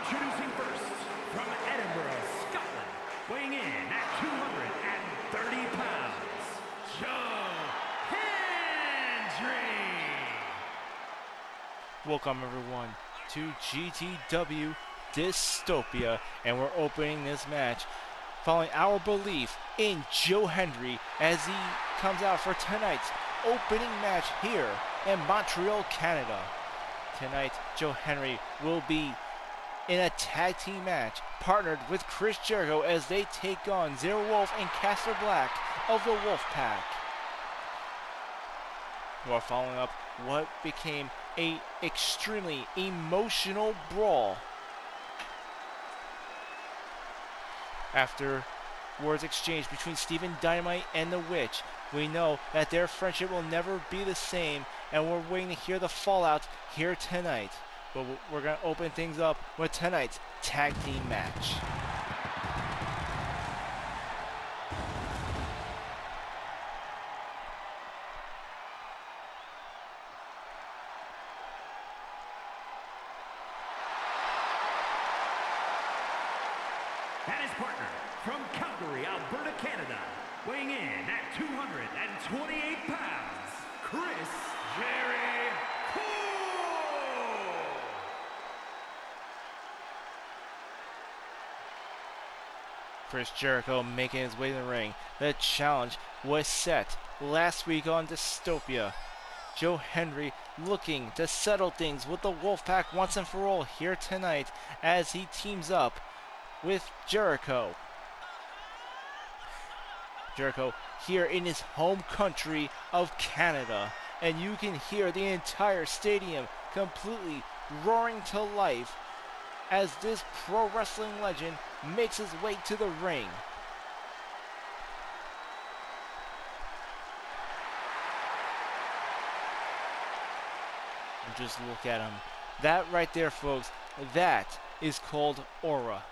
Introducing first, from Edinburgh, Scotland, weighing in at 230 pounds, Joe Hendry. Welcome everyone to GTW Dystopia, and we're opening this match following our belief in Joe Hendry as he comes out for tonight's opening match here in Montreal, Canada. Tonight, Joe Hendry will be in a tag team match partnered with Chris Jericho as they take on Zero Wolf and Castor Black of the Wolf Pac. We're following up what became an extremely emotional brawl. After words exchanged between Stephen Dynamite and the Witch, we know that their friendship will never be the same, and we're waiting to hear the fallout here tonight. But we're going to open things up with tonight's tag team match. And his partner from Calgary, Alberta, Canada, weighing in at 228 pounds, Chris Jericho. Chris Jericho making his way to the ring. The challenge was set last week on Dystopia. Joe Hendry looking to settle things with the Wolfpack once and for all here tonight as he teams up with Jericho. Jericho here in his home country of Canada, and you can hear the entire stadium completely roaring to life as this pro wrestling legend makes his way to the ring. And just look at him. That right there, folks, that is called aura.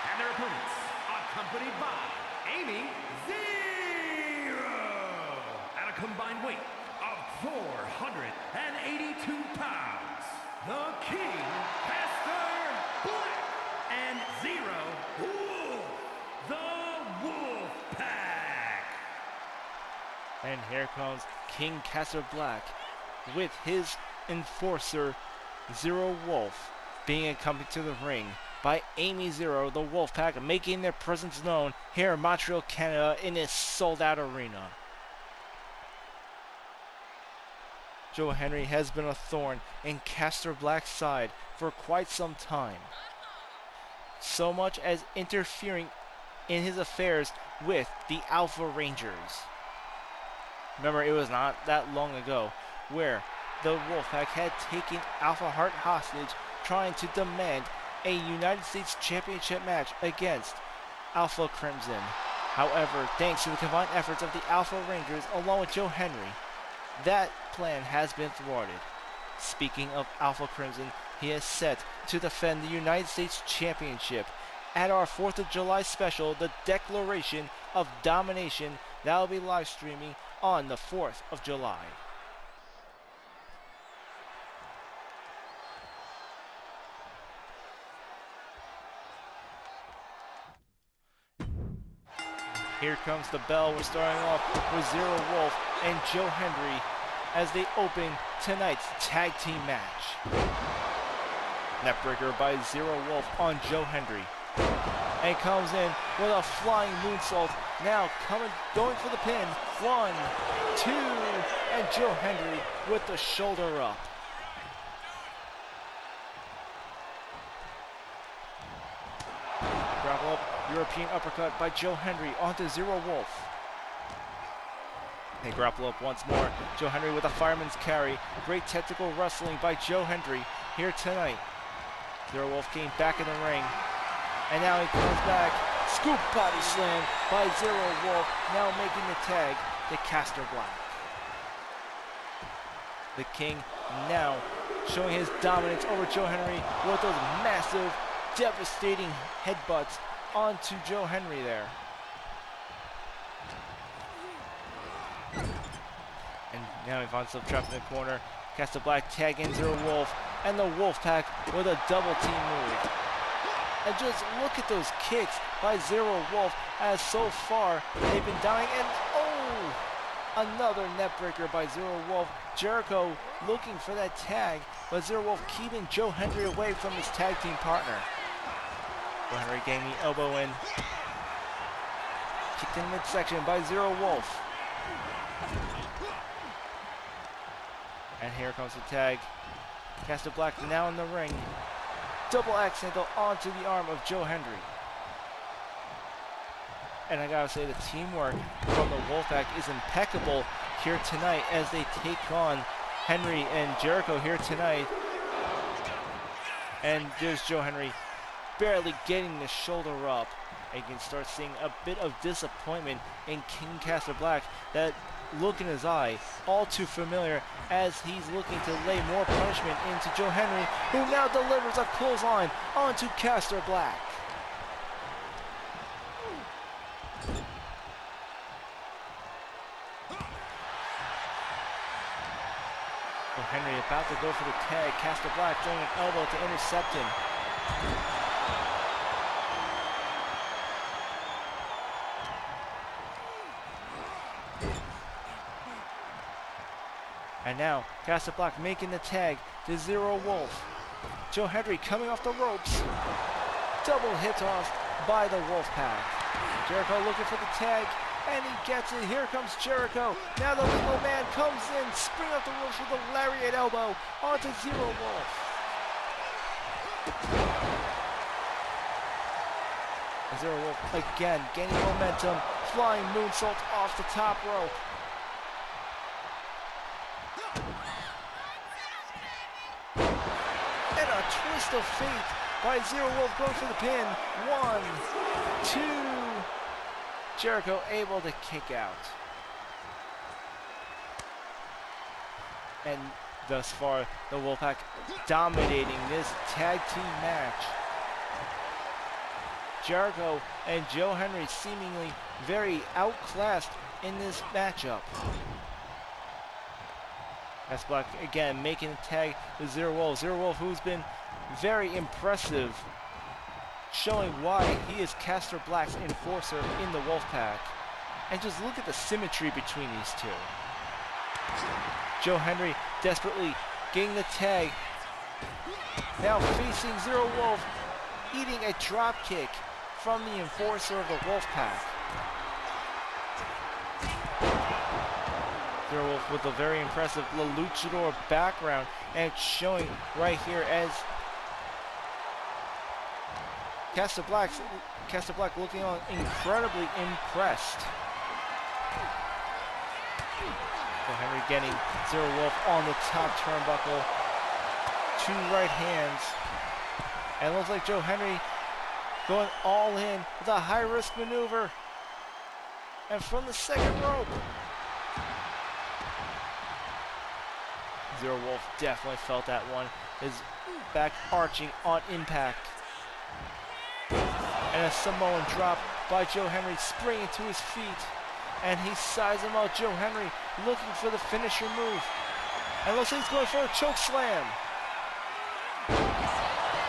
And their opponents, accompanied by Amy Zero, at a combined weight of 482 pounds, the King, Castor Black, and Zero Wolf, the Wolf Pac. And here comes King Castor Black with his enforcer Zero Wolf being accompanied to the ring by Amy Zero, the Wolfpack, making their presence known here in Montreal, Canada in this sold-out arena. Joe Hendry has been a thorn in Castor Black's side for quite some time. So much as interfering in his affairs with the Alpha Rangers. Remember, it was not that long ago where the Wolfpack had taken Alpha Heart hostage, trying to demand a United States Championship match against Alpha Crimson. However, thanks to the combined efforts of the Alpha Rangers along with Joe Hendry, that plan has been thwarted. Speaking of Alpha Crimson, he is set to defend the United States Championship at our 4th of July special, the Declaration of Domination, that will be live streaming on the 4th of July. Here comes the bell. We're starting off with Zero Wolf and Joe Hendry as they open tonight's tag team match. Neckbreaker by Zero Wolf on Joe Hendry. And comes in with a flying moonsault. Now going for the pin. 1, 2, and Joe Hendry with the shoulder up. Grapple up. European uppercut by Joe Hendry onto Zero Wolf. They grapple up once more. Joe Hendry with a fireman's carry. Great technical wrestling by Joe Hendry. here tonight. Zero Wolf getting back in the ring. And now he comes back. Scoop body slam by Zero Wolf. Now making the tag to Castor Black. The King now showing his dominance over Joe Hendry with those massive, devastating headbutts onto Joe Hendry there. And now he finds himself trapped in the corner. Castor Black tagging Zero Wolf and the Wolf Pac with a double team move. And just look at those kicks by Zero Wolf, as so far they've been dying. And oh, another net breaker by Zero Wolf. Jericho looking for that tag, but Zero Wolf keeping Joe Hendry away from his tag team partner. Joe Hendry getting the elbow in. Kicked in midsection by Zero Wolf. And here comes the tag. Castor Black now in the ring. Double axe handle onto the arm of Joe Hendry. And I gotta say, the teamwork from the Wolf Pac is impeccable here tonight as they take on Hendry and Jericho here tonight. And there's Joe Hendry barely getting the shoulder up. And you can start seeing a bit of disappointment in King Castor Black. That look in his eye, all too familiar, as he's looking to lay more punishment into Joe Hendry, who now delivers a clothesline onto Castor Black. Joe Hendry about to go for the tag. Castor Black throwing an elbow to intercept him. And now, Castor Black making the tag to Zero Wolf. Joe Hendry coming off the ropes. Double hit toss by the Wolf Pac. Jericho looking for the tag, and he gets it. Here comes Jericho. Now the legal man comes in, spring off the ropes with a lariat elbow onto Zero Wolf. And Zero Wolf again gaining momentum, flying moonsault off the top rope. Twist of fate by Zero Wolf going for the pin. 1, 2. Jericho able to kick out. And thus far, the Wolf Pac dominating this tag team match. Jericho and Joe Hendry seemingly very outclassed in this matchup. Castor Black again making a tag with Zero Wolf. Zero Wolf, who's been very impressive, showing why he is Castor Black's enforcer in the Wolf Pac. And just look at the symmetry between these two. Joe Hendry desperately getting the tag. Now facing Zero Wolf, eating a drop kick from the enforcer of the Wolf Pac. Zero Wolf with a very impressive La Luchador background, and it's showing right here as Castor Black looking on incredibly impressed. So Hendry getting Zero Wolf on the top turnbuckle. 2 right hands. And it looks like Joe Hendry going all in with a high-risk maneuver. And from the second rope. Zero Wolf definitely felt that one. His back arching on impact. And a Samoan drop by Joe Hendry, springing to his feet. And he sizes him out. Joe Hendry looking for the finisher move. And looks like he's going for a choke slam.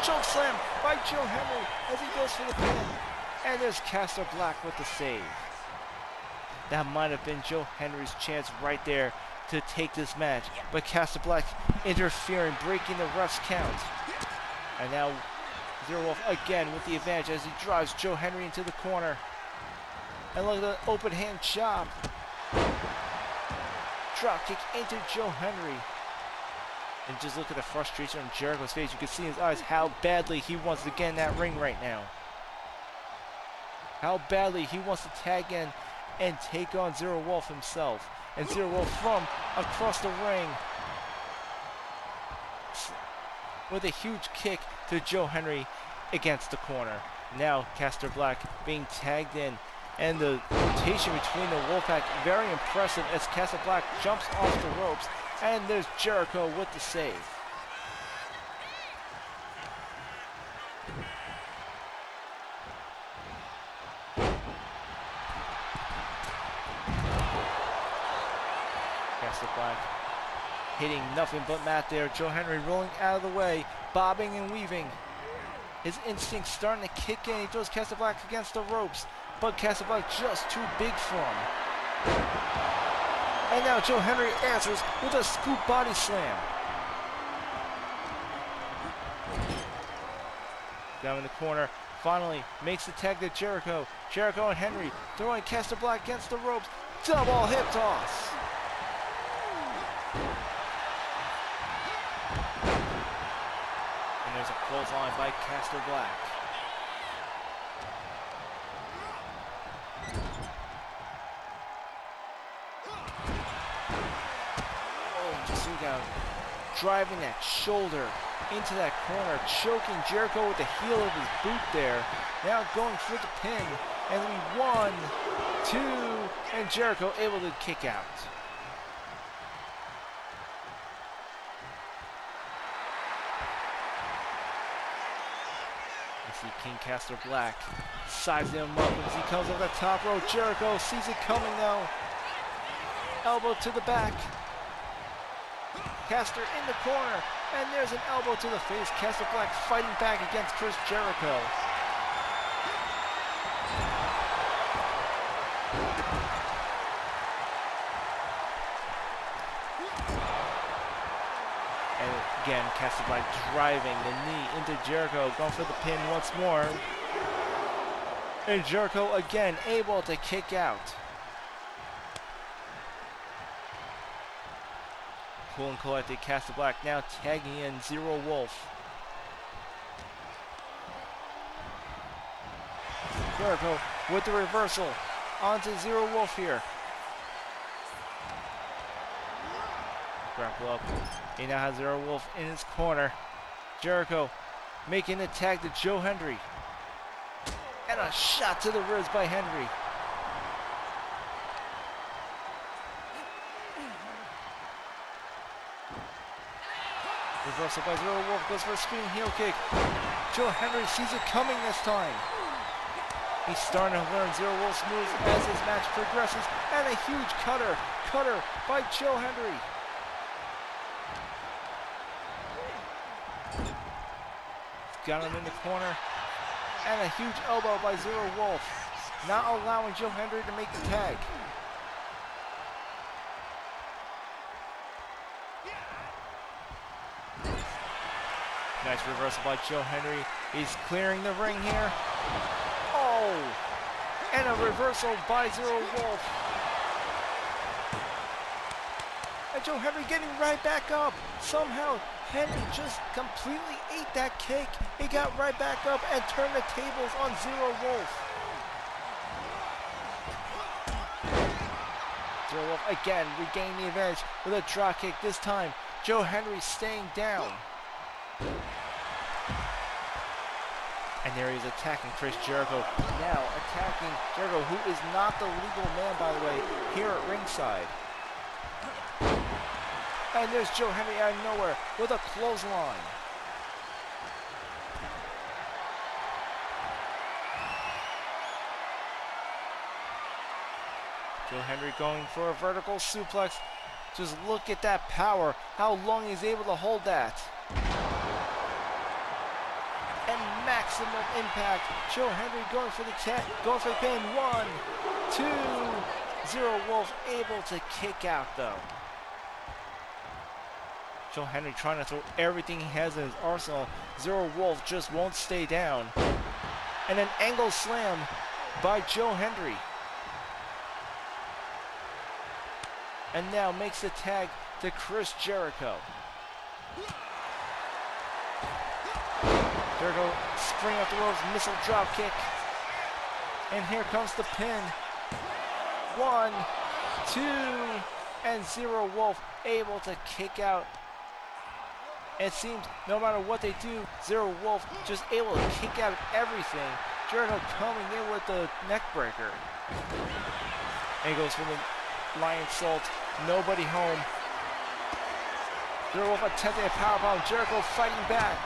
Choke slam by Joe Hendry as he goes for the pin. And there's Castor Black with the save. That might have been Joe Hendry's chance right there to take this match, but Castor Black interfering, breaking the ref's count. And now Zero Wolf again with the advantage as he drives Joe Hendry into the corner. And look at the open hand chop. Drop kick into Joe Hendry. And just look at the frustration on Jericho's face. You can see in his eyes how badly he wants to get in that ring right now. How badly he wants to tag in and take on Zero Wolf himself. And Zero Wolf from across the ring. with a huge kick to Joe Hendry against the corner. Now Castor Black being tagged in, and the rotation between the Wolf Pac very impressive as Castor Black jumps off the ropes, and there's Jericho with the save. Castor Black hitting nothing but mat there. Joe Hendry rolling out of the way, bobbing and weaving. His instinct's starting to kick in. He throws Castor Black against the ropes, but Castor Black just too big for him. And now Joe Hendry answers with a scoop body slam. Down in the corner, finally makes the tag to Jericho. Jericho and Hendry throwing Castor Black against the ropes. Double hip toss. And there's a clothesline by Castor Black. Oh, just look out. Driving that shoulder into that corner, choking Jericho with the heel of his boot there. Now going for the pin. And we 1, 2, and Jericho able to kick out. See King Castor Black sizing him up as he comes over the top rope. Jericho sees it coming though. Elbow to the back. Castor in the corner, and there's an elbow to the face. Castor Black fighting back against Chris Jericho. Again, Castor Black driving the knee into Jericho, going for the pin once more. And Jericho again able to kick out. Cool and collected, Castor Black now tagging in Zero Wolf. Jericho with the reversal onto Zero Wolf here. Grapple up. He now has Zero Wolf in his corner. Jericho making the tag to Joe Hendry. And a shot to the ribs by Hendry. Reversal by Zero Wolf, goes for a spinning heel kick. Joe Hendry sees it coming this time. He's starting to learn Zero Wolf's moves as his match progresses. And a huge cutter by Joe Hendry. Got him in the corner, and a huge elbow by Zero Wolf, not allowing Joe Hendry to make the tag. Nice reversal by Joe Hendry. He's clearing the ring here. Oh, and a reversal by Zero Wolf. And Joe Hendry getting right back up. Somehow Hendry just completely ate that cake. He got right back up and turned the tables on Zero Wolf. Zero Wolf again regaining the advantage with a drop kick. This time Joe Hendry staying down. And there he is attacking Chris Jericho. Now attacking Jericho, who is not the legal man, by the way, here at ringside. And there's Joe Hendry out of nowhere with a clothesline. Joe Hendry going for a vertical suplex. Just look at that power, how long he's able to hold that. And maximum impact. Joe Hendry going for the pin. 1, 2, Zero Wolf able to kick out though. Joe Hendry trying to throw everything he has in his arsenal. Zero Wolf just won't stay down. And an angle slam by Joe Hendry. And now makes the tag to Chris Jericho. Jericho spring up the ropes, missile drop kick. And here comes the pin. 1, 2, and Zero Wolf able to kick out. And it seems no matter what they do, Zero Wolf just able to kick out of everything. Jericho coming in with the neck breaker. And he goes for the Lion Salt. Nobody home. Zero Wolf attempting a powerbomb. Jericho fighting back.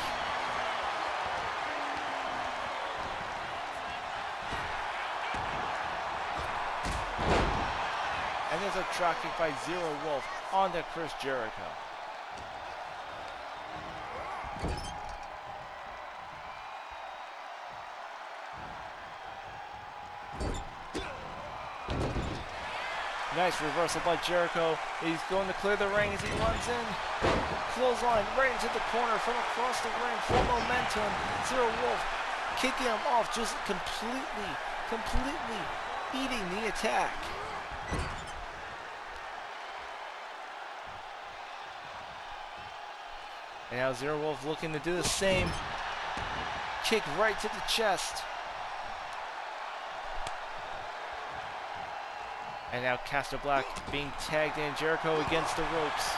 And there's a drop kick by Zero Wolf onto Chris Jericho. Nice reversal by Jericho. He's going to clear the ring as he runs in. Clothesline right into the corner from across the ring. Full momentum. Zero Wolf kicking him off, just completely eating the attack. And now Zero Wolf looking to do the same. Kick right to the chest. And now Castor Black being tagged in. Jericho against the ropes.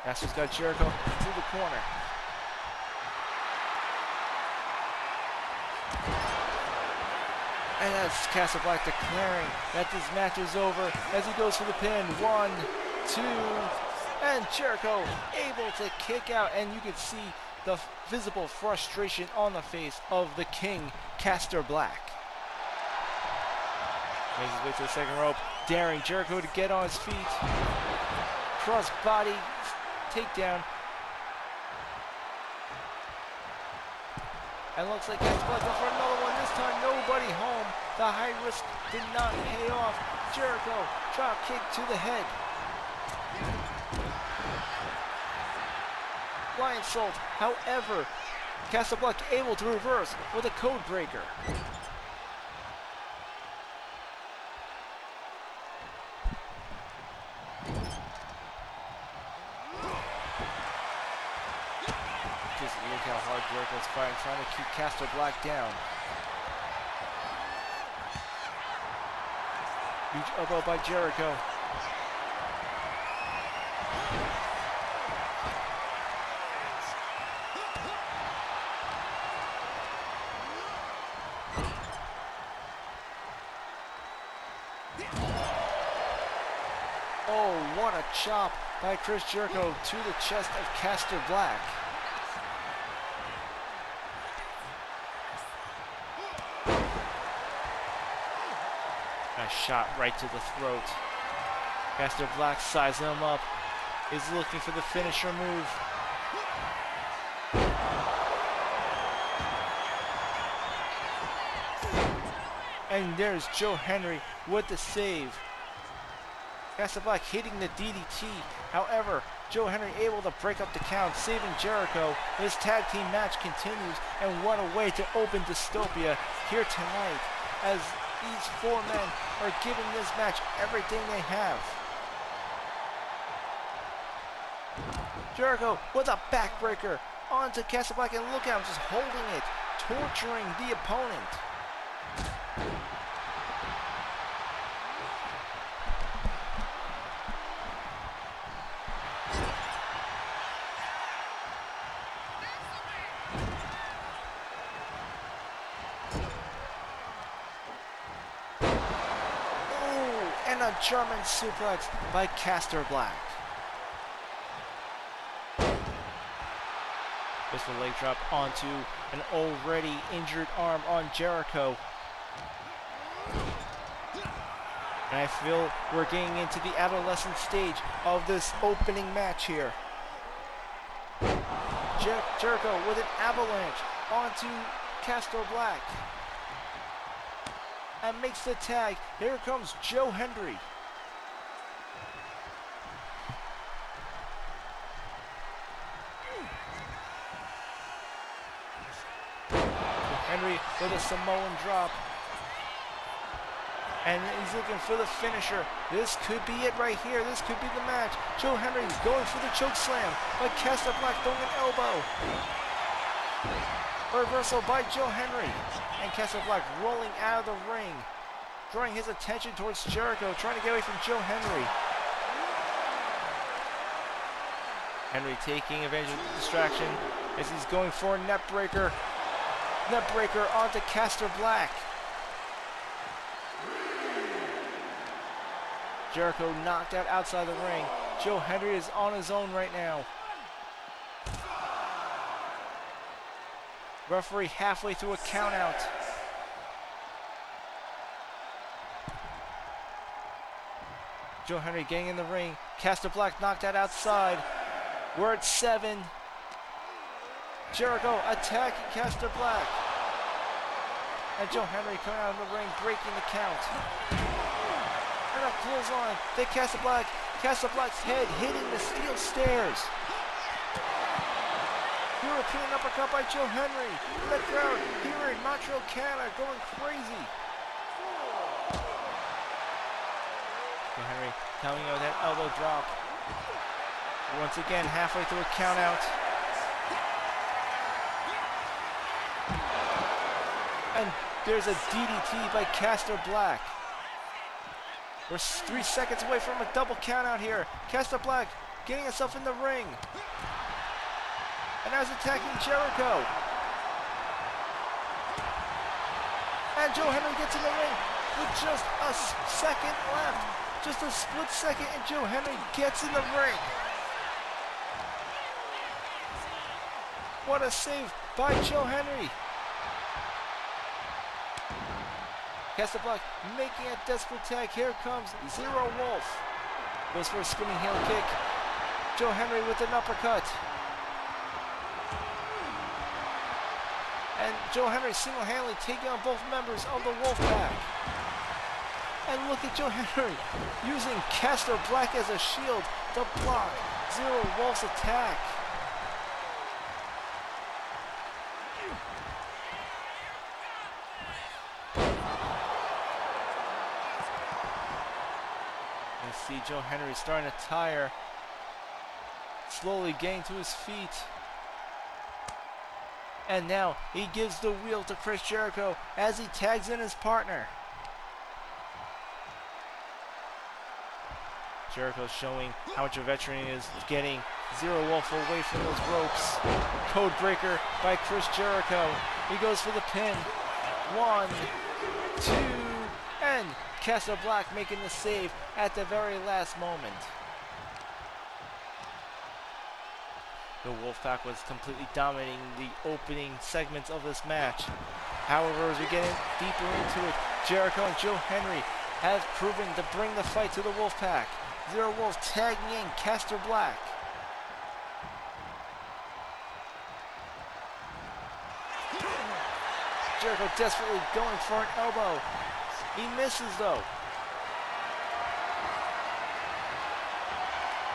Castor's got Jericho through the corner. And that's Castor Black declaring that this match is over as he goes for the pin. 1, 2, and Jericho able to kick out, and you can see the visible frustration on the face of the King, Castor Black. Makes his way to the second rope, daring Jericho to get on his feet. Cross body takedown. And looks like Castor Black goes for another one. This time nobody home. The high risk did not pay off. Jericho drop kick to the head. Lion Salt, however, Castor Black able to reverse with a code breaker. Just look how hard Jericho's fighting, trying to keep Castor Black down. Huge elbow by Jericho. Oh, what a chop by Chris Jericho to the chest of Castor Black. A shot right to the throat. Castor Black sizing him up. Is looking for the finisher move. And there's Joe Hendry with the save. Castor Black hitting the DDT. However, Joe Hendry able to break up the count, saving Jericho. This tag team match continues, and what a way to open Dystopia here tonight, as these four men are giving this match everything they have. Jericho with a backbreaker onto Castor Black, and look at him just holding it, torturing the opponent. And a German suplex by Castor Black. Just a leg drop onto an already injured arm on Jericho. And I feel we're getting into the adolescent stage of this opening match here. Jericho with an avalanche onto Castor Black. And makes the tag. Here comes Joe Hendry. Hendry with a Samoan drop. And he's looking for the finisher. This could be it right here. This could be the match. Joe Hendry going for the choke slam. But Castor Black throwing an elbow. Reversal by Joe Hendry. And Castor Black rolling out of the ring. drawing his attention towards Jericho, trying to get away from Joe Hendry. Hendry taking advantage of the distraction as he's going for a neck breaker. Neck breaker onto Castor Black. Jericho knocked out outside the ring. Joe Hendry is on his own right now. Referee halfway through a countout. Joe Hendry getting in the ring. Castor Black knocked out outside. We're at 7. Jericho attacking Castor Black. And Joe Hendry coming out of the ring, breaking the count. And a clothesline. They Castor Black. Castor Black's head hitting the steel stairs. European uppercut by Joe Hendry. The crowd here in Montreal, Canada, going crazy. Joe Hendry coming out with that elbow drop. Once again, halfway through a count out. And there's a DDT by Castor Black. We're 3 seconds away from a double count out here. Castor Black getting himself in the ring. And now he's attacking Jericho. And Joe Hendry gets in the ring with just a second left. Just a split second and Joe Hendry gets in the ring. What a save by Joe Hendry. Castor Black making a desperate tag. Here comes Zero Wolf. Goes for a spinning heel kick. Joe Hendry with an uppercut. And Joe Hendry single-handedly taking on both members of the Wolf Pac. And look at Joe Hendry using Castor Black as a shield to block Zero Wolf's attack. You see Joe Hendry starting to tire, slowly getting to his feet. And now he gives the wheel to Chris Jericho as he tags in his partner. Jericho showing how much a veteran he is, getting Zero Wolf away from those ropes. Code breaker by Chris Jericho. He goes for the pin. 1, 2, and Castor Black making the save at the very last moment. The Wolf Pac was completely dominating the opening segments of this match. However, as we get deeper into it, Jericho and Joe Hendry have proven to bring the fight to the Wolf Pac. Zero Wolf tagging in Castor Black. Jericho desperately going for an elbow. He misses though.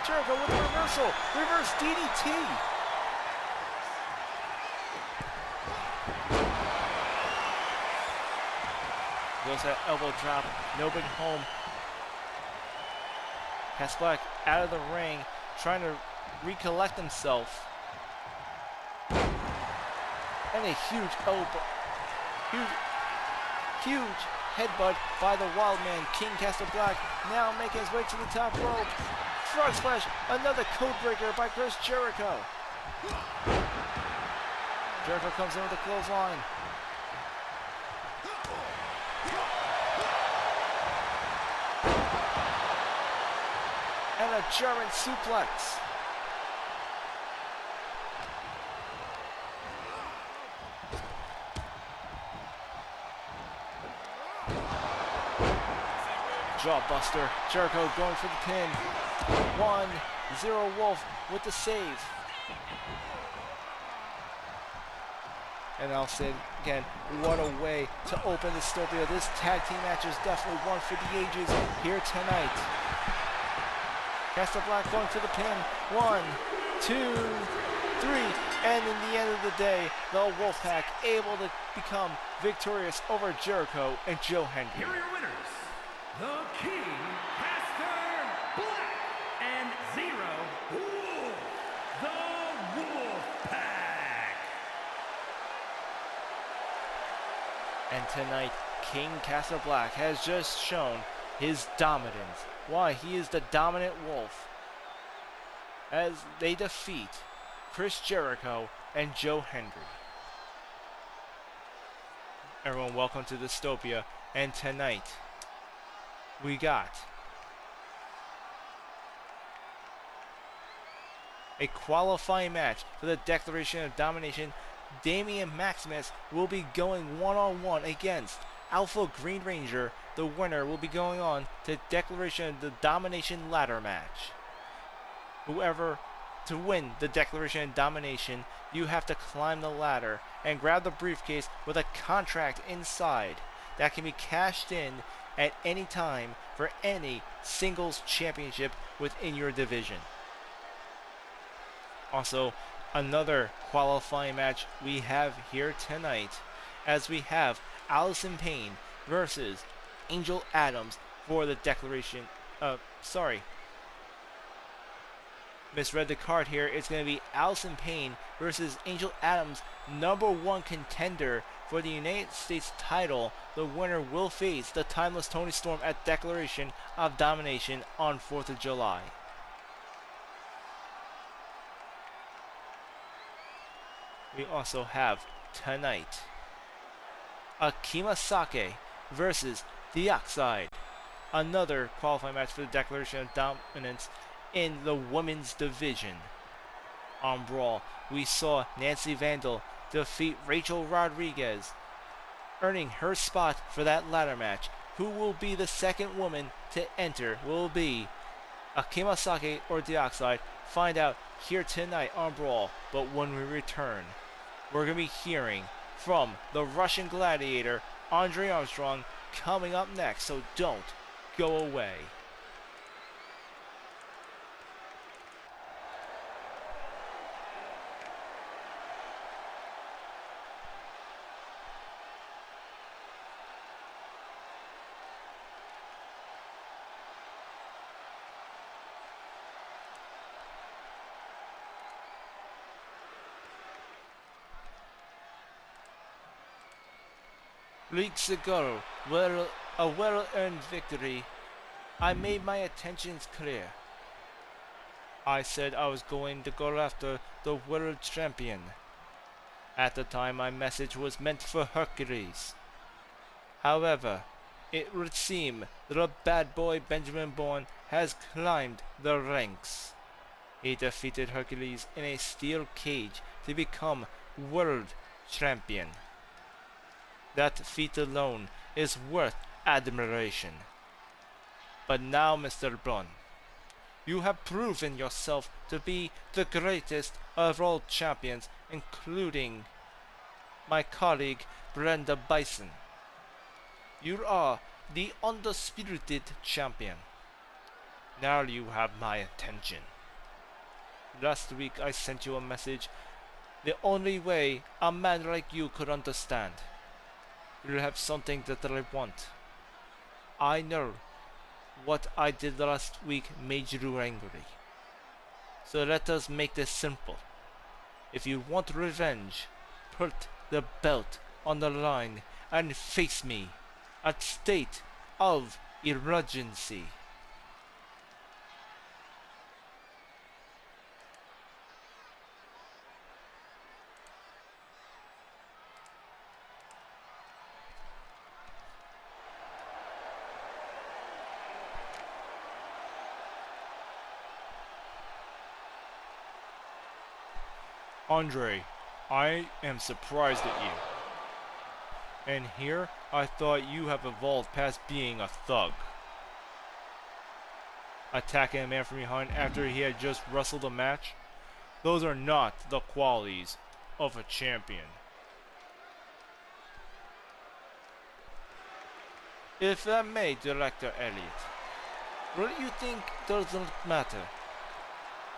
Jericho with a reversal. Reverse DDT. Goes that elbow drop. No big home. Castor Black out of the ring, trying to recollect himself. And a huge elbow. Huge headbutt by the Wild Man, King Castor Black, now making his way to the top rope. Frog splash, another code breaker by Chris Jericho. Jericho comes in with a clothesline. And a German suplex. Jawbuster. Jericho going for the pin. 1-0 Wolf with the save. And I'll say it again, what a way to open DYSTOPIA. This tag team match is definitely one for the ages here tonight. Castor Black going for the pin. 1, 2, 3. And in the end of the day, the Wolf Pac able to become victorious over Jericho and Joe Hendry. Here are your winners, the King, Castor Black, and Zero Wolf, the Wolf Pac. And tonight, King Castle Black has just shown his dominance. Why, he is the dominant wolf. As they defeat Chris Jericho and Joe Hendry. Everyone, welcome to Dystopia. And tonight, we got a qualifying match for the Declaration of Domination. Damian Maximus will be going one-on-one against Alpha Green Ranger. The winner will be going on to Declaration of the Domination ladder match. Whoever to win the Declaration of Domination, you have to climb the ladder and grab the briefcase with a contract inside that can be cashed in at any time for any singles championship within your division. Also, another qualifying match we have here tonight, as we have Allison Payne versus Angel Adams for the Declaration. Misread the card here. It's going to be Allison Payne versus Angel Adams, #1 contender for the United States title. The winner will face the Timeless Tony Storm at Declaration of Domination on 4th of July. We also have tonight Akima Sake versus Dioxide, another qualifying match for the Declaration of Dominance in the women's division. On Brawl, we saw Nancy Vandal defeat Rachel Rodriguez, earning her spot for that ladder match. Who will be the second woman to enter? Will it be Akima Sake or Dioxide? Find out here tonight on Brawl. But when we return, we're going to be hearing from the Russian Gladiator, Andre Armstrong, coming up next. So don't go away. Weeks ago, a well-earned victory, I made my intentions clear. I said I was going to go after the world champion. At the time, my message was meant for Hercules. However, it would seem that a bad boy Benjamin Bourne has climbed the ranks. He defeated Hercules in a steel cage to become world champion. That feat alone is worth admiration. But now, Mr. Braun, you have proven yourself to be the greatest of all champions, including my colleague Brenda Bison. You are the undisputed champion. Now you have my attention. Last week I sent you a message the only way a man like you could understand. You have something that I want. I know what I did last week made you angry. So let us make this simple. If you want revenge, put the belt on the line and face me at state of emergency. Andre, I am surprised at you. And here, I thought you have evolved past being a thug. Attacking a man from behind after he had just wrestled a match? Those are not the qualities of a champion. If I may, Director Elliot, what you think doesn't matter.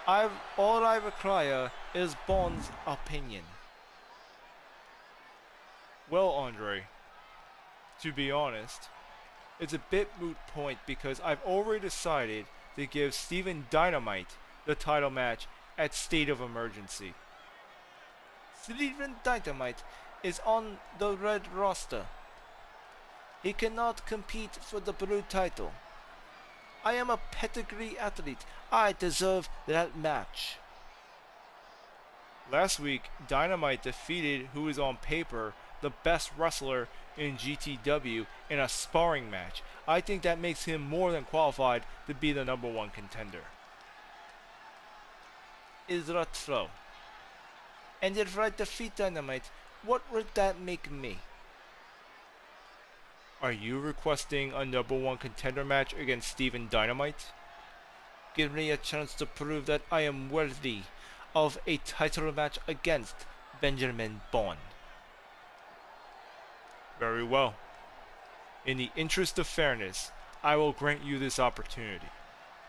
All I require is Bond's opinion. Well, Andre, to be honest, it's a bit moot point because I've already decided to give Steven Dynamite the title match at State of Emergency. Steven Dynamite is on the red roster. He cannot compete for the blue title. I am a pedigree athlete. I deserve that match. Last week, Dynamite defeated who is on paper the best wrestler in GTW in a sparring match. I think that makes him more than qualified to be the #1 contender. Is that so? And if I defeat Dynamite, what would that make me? Are you requesting a #1 contender match against Steven Dynamite? Give me a chance to prove that I am worthy of a title match against Benjamin Bond. Very well. In the interest of fairness, I will grant you this opportunity.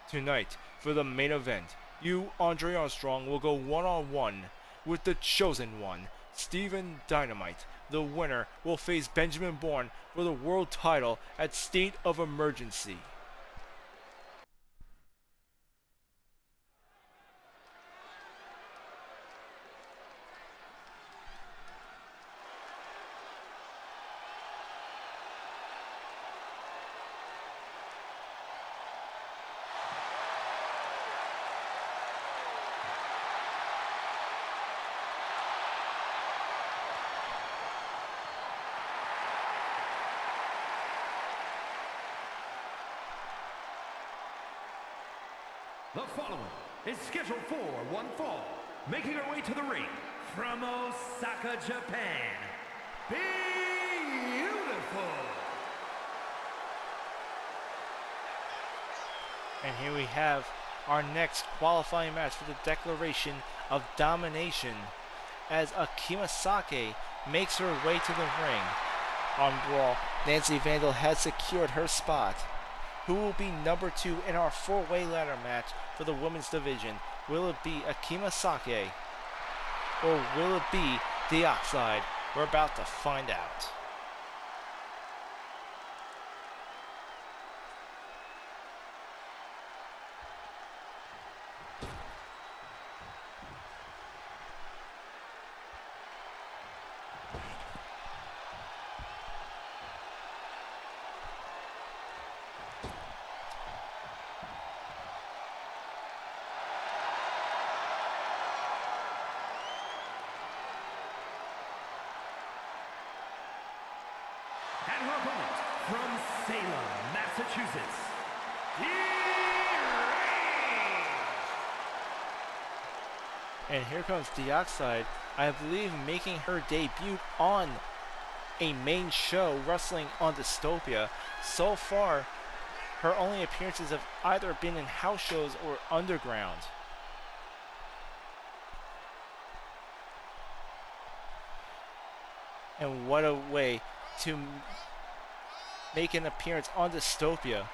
Tonight, for the main event, you, Andre Armstrong, will go one-on-one with the chosen one, Steven Dynamite. The winner will face Benjamin Bourne for the world title at State of Emergency. The following is scheduled for one fall, making her way to the ring from Osaka, Japan. Beautiful! And here we have our next qualifying match for the Declaration of Domination as Akima Sake makes her way to the ring. On Raw, Nancy Vandal has secured her spot. Who will be #2 in our 4-way ladder match for the women's division? Will it be Akima Sake or will it be the Oxide? We're about to find out. And her opponent from Salem, Massachusetts, And here comes Dioxide, I believe making her debut on a main show wrestling on Dystopia. So far, her only appearances have either been in house shows or underground. And what a way to make an appearance on Dystopia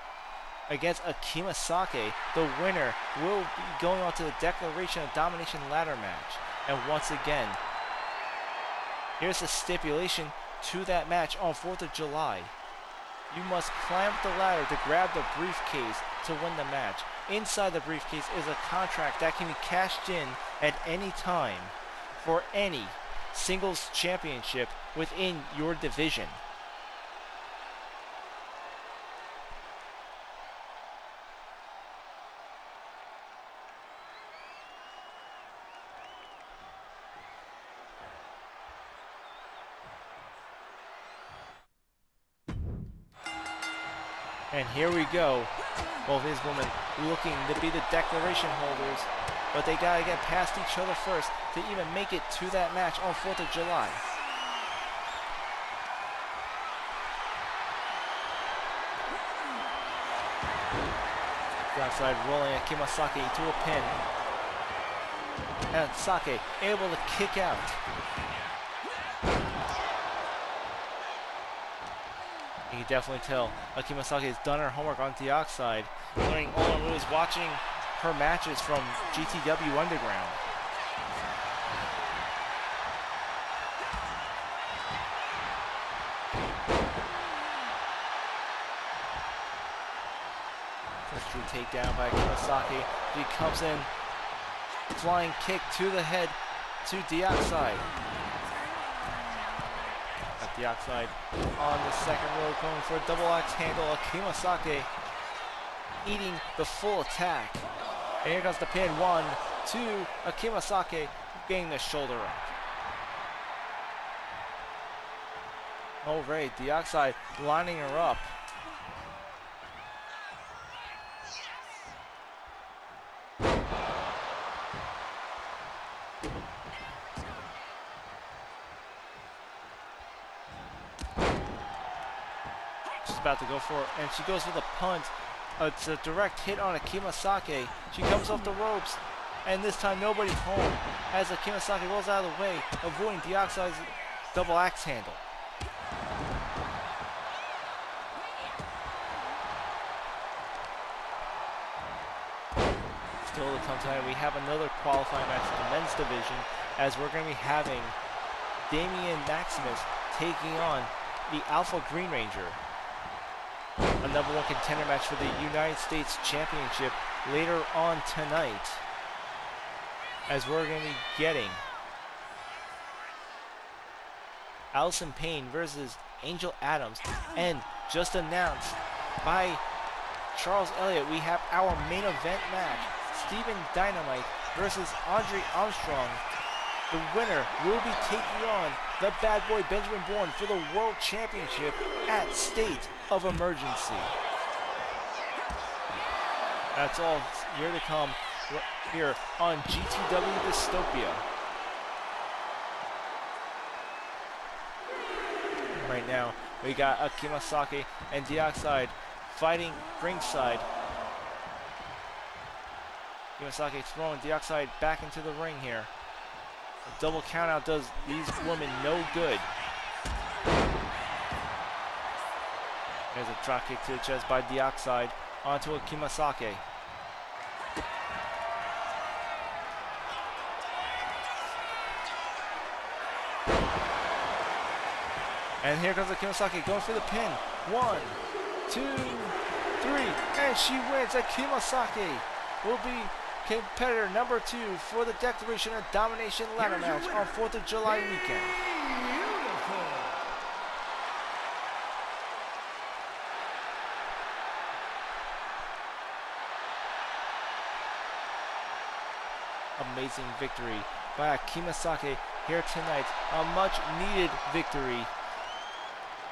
against Akima Sake. The winner will be going on to the Declaration of Domination ladder match. And once again, here's the stipulation to that match on 4th of July. You must climb up the ladder to grab the briefcase to win the match. Inside the briefcase is a contract that can be cashed in at any time for any singles championship within your division. And here we go. Both these women looking to be the declaration holders, but they gotta get past each other first to even make it to that match on 4th of July. Outside rolling Akima Sake to a pin. And Sake able to kick out. You can definitely tell Akima Sake has done her homework on Dioxide, learning all her moves, watching her matches from GTW Underground. First true takedown by Akima Sake. She comes in, flying kick to the head to Dioxide. The outside on the second row, going for a double axe handle. Akimasake eating the full attack. And here comes the pin. 1, 2. Akimasake getting the shoulder up. Alright, the outside lining her up. She's about to go for it, and she goes for the punt. It's a direct hit on Akimasake. She comes off the ropes, and this time nobody's home as Akimasake rolls out of the way, avoiding Dioxide's double axe handle. Still to come tonight, we have another qualifying match in the men's division, as we're going to be having Damian Maximus taking on the Alpha Green Ranger. A number 1 contender match for the United States Championship later on tonight, as we're going to be getting Allison Payne versus Angel Adams, and just announced by Charles Elliott, we have our main event match, Steven Dynamite versus Andre Armstrong. The winner will be taking on the bad boy Benjamin Bourne for the World Championship at State of Emergency. That's all here to come here on GTW Dystopia. Right now, we got Akimasake and Dioxide fighting ringside. Akimasake throwing Dioxide back into the ring here. A double countout does these women no good. There's a drop kick to the chest by Dioxide onto Akimasake. And here comes Akimasake going for the pin. 1, 2, 3, and she wins. Akimasake will be competitor number 2 for the Declaration of Domination ladder match on 4th of July weekend. Beautiful. Amazing victory by Akimasake here tonight. A much needed victory.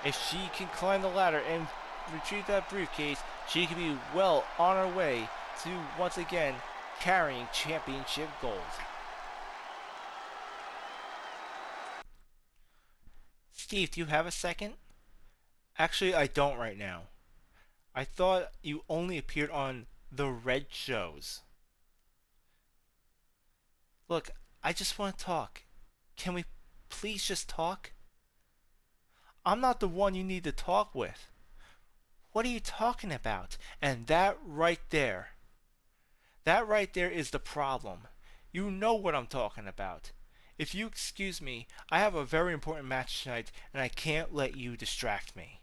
If she can climb the ladder and retrieve that briefcase, she can be well on her way to once again carrying championship gold. Steve, do you have a second? Actually, I don't right now. I thought you only appeared on the red shows. Look, I just want to talk. Can we please just talk? I'm not the one you need to talk with. What are you talking about? And that right there is the problem. You know what I'm talking about. If you excuse me, I have a very important match tonight, and I can't let you distract me.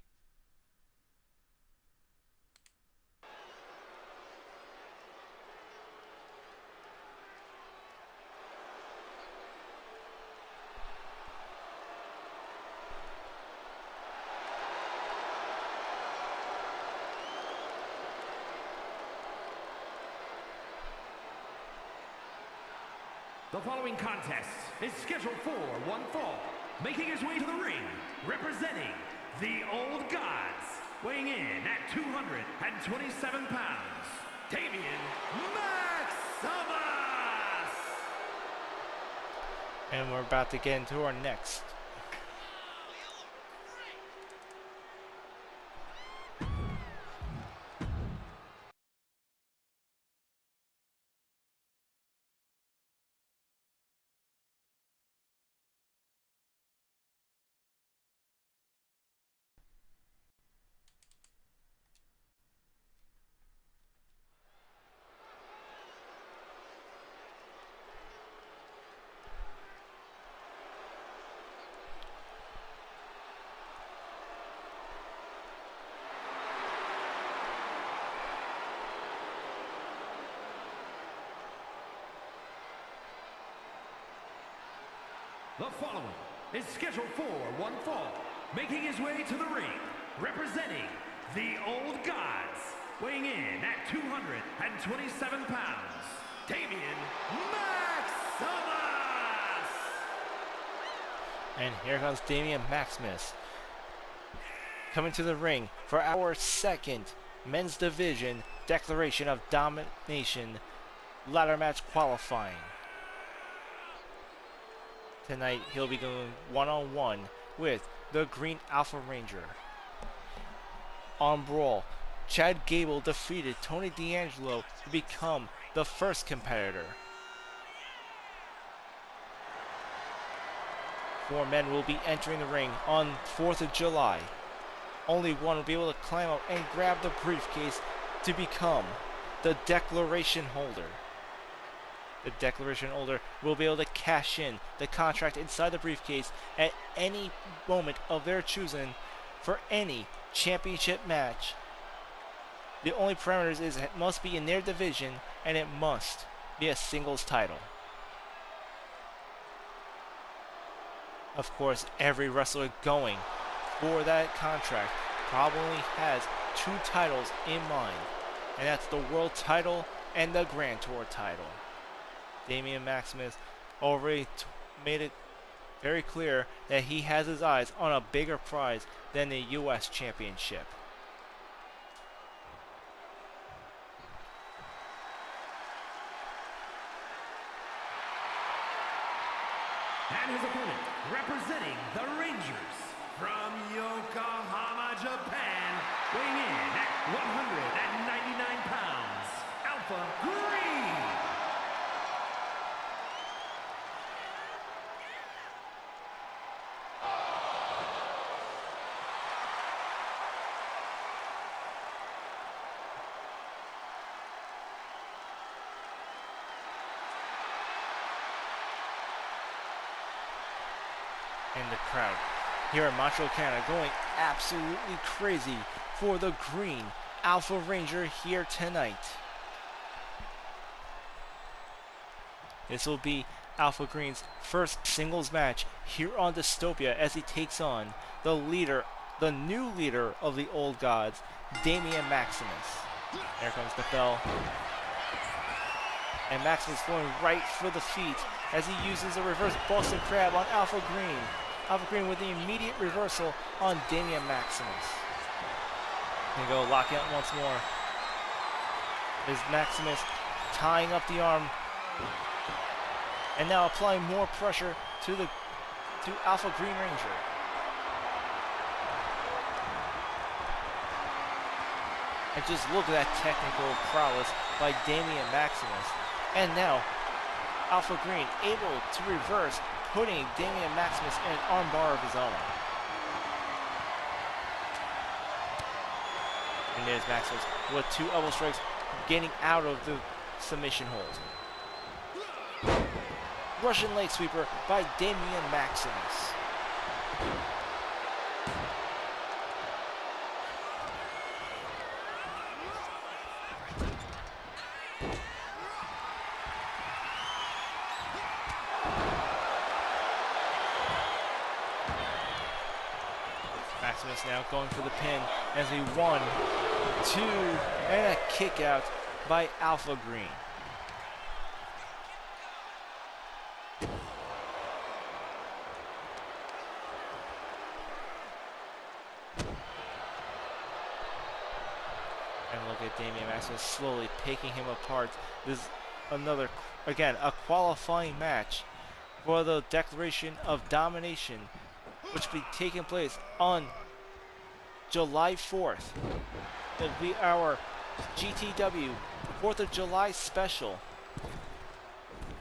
The following contest is scheduled for one fall. Making his way to the ring, representing the Old Gods, weighing in at 227 pounds, Damian Maximus! And we're about to get into our next. The following is scheduled for one fall. making his way to the ring, representing the Old Gods, weighing in at 227 pounds, Damian Maximus! And here comes Damian Maximus, coming to the ring for our second men's division declaration of domination ladder match qualifying. Tonight he'll be going one-on-one with the Green Alpha Ranger. On Brawl, Chad Gable defeated Tony D'Angelo to become the first competitor. 4 men will be entering the ring on 4th of July. Only one will be able to climb up and grab the briefcase to become the declaration holder. The declaration holder will be able to cash in the contract inside the briefcase at any moment of their choosing for any championship match. The only parameters is it must be in their division and it must be a singles title. Of course, every wrestler going for that contract probably has 2 titles in mind, and that's the world title and the Grand Tour title. Damian Maximus already made it very clear that he has his eyes on a bigger prize than the US Championship. And his opponent, representing the Rangers from Yokohama, Japan, weighing in at 199 pounds, Alpha Green. And the crowd here in Montreal, Canada, going absolutely crazy for the Green Alpha Ranger here tonight. This will be Alpha Green's first singles match here on Dystopia as he takes on the new leader of the Old Gods, Damian Maximus. There comes the bell. And Maximus going right for the feet as he uses a reverse Boston Crab on Alpha Green. Alpha Green with the immediate reversal on Damian Maximus. Here we go, locking out once more. There's Maximus tying up the arm. And now applying more pressure to Alpha Green Ranger. And just look at that technical prowess by Damian Maximus. And now Alpha Green able to reverse, putting Damian Maximus in an armbar of his own. And there's Maximus with 2 elbow strikes, getting out of the submission hold. Russian leg sweeper by Damian Maximus. Maximus now going for the pin as he 1, 2, and a kick out by Alpha Green. And look at Damian Maximus slowly picking him apart. This is another, again, a qualifying match for the Declaration of Domination, which will be taking place on July 4th. It'll be our GTW 4th of July special.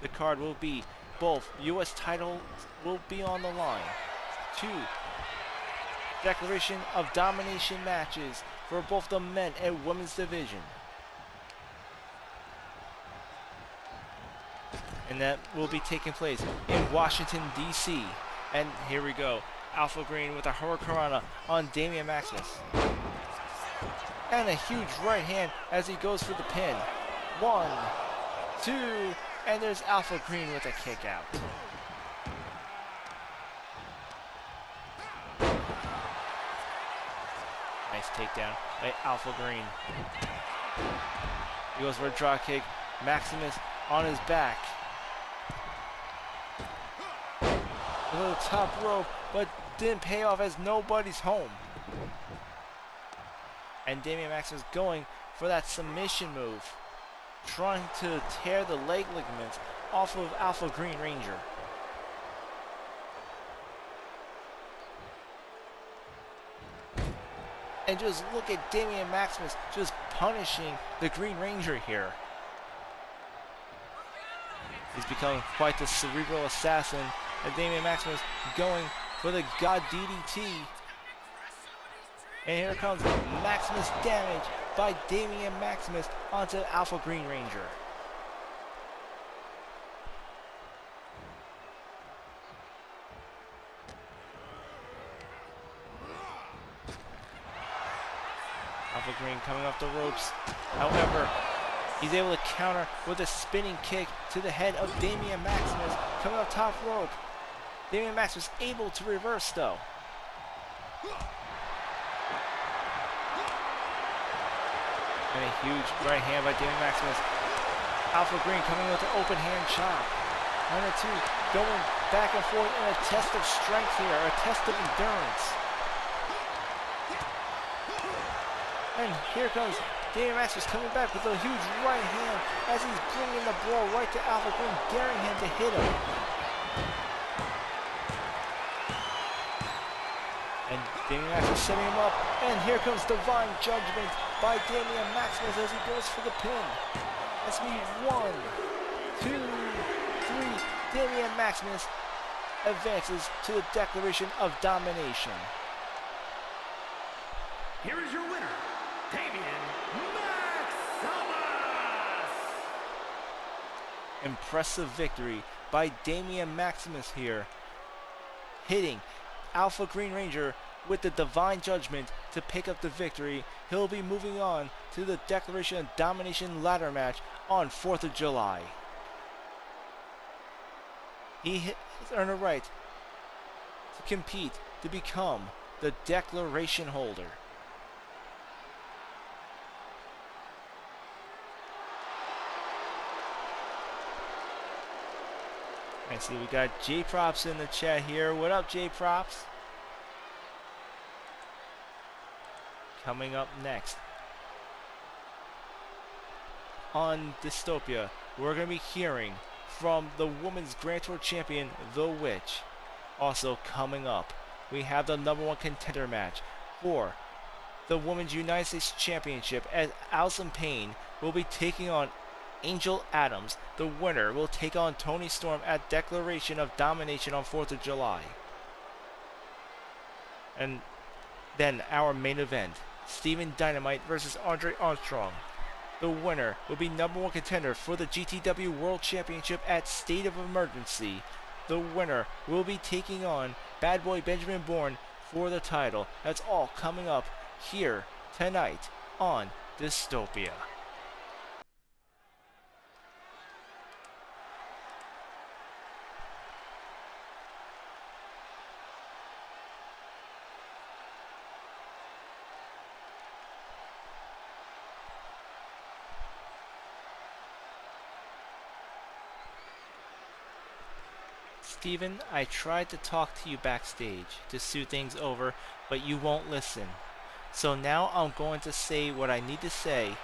The card will be both US titles will be on the line. 2 Declaration of Domination matches for both the men and women's division. And that will be taking place in Washington, D.C. And here we go. Alpha Green with a Hurricanrana on Damian Maximus. And a huge right hand as he goes for the pin. 1, 2, and there's Alpha Green with a kick out. takedown by Alpha Green. He goes for a drop kick. Maximus on his back. To the top rope, but didn't pay off as nobody's home. And Damian Maximus going for that submission move, trying to tear the leg ligaments off of Alpha Green Ranger. And just look at Damian Maximus just punishing the Green Ranger here. He's become quite the cerebral assassin. And Damian Maximus going for the God DDT. And here comes Maximus damage by Damian Maximus onto Alpha Green Ranger. Alpha Green coming off the ropes. However, he's able to counter with a spinning kick to the head of Damian Maximus coming off top rope. Damian Maximus able to reverse though. And a huge right hand by Damian Maximus. Alpha Green coming with an open hand chop. 1 or 2 going back and forth in a test of strength here, a test of endurance. And here comes Damian Maximus coming back with a huge right hand as he's bringing the ball right to Alpha Green, daring him to hit him. And Damian Maximus setting him up, and here comes Divine Judgment by Damian Maximus as he goes for the pin. That's me 1, 2, 3. Damian Maximus advances to the declaration of domination. Here is your winner, Damian Maximus! Impressive victory by Damian Maximus here, hitting Alpha Green Ranger with the Divine Judgment to pick up the victory. He'll be moving on to the Declaration of Domination ladder match on 4th of July. He has earned a right to compete to become the Declaration holder. I see we got J-Props in the chat here. What up, J-Props? Coming up next on Dystopia, we're going to be hearing from the Women's Grand Tour Champion, The Witch. Also coming up, we have the #1 contender match for the Women's United States Championship as Allison Payne will be taking on Angel Adams. The winner will take on Toni Storm at Declaration of Domination on 4th of July. And then our main event, Steven Dynamite versus Andre Armstrong. The winner will be #1 contender for the GTW World Championship at State of Emergency. The winner will be taking on Bad Boy Benjamin Bourne for the title. That's all coming up here tonight on Dystopia. Steven, I tried to talk to you backstage to smooth things over, but you won't listen. So now I'm going to say what I need to say.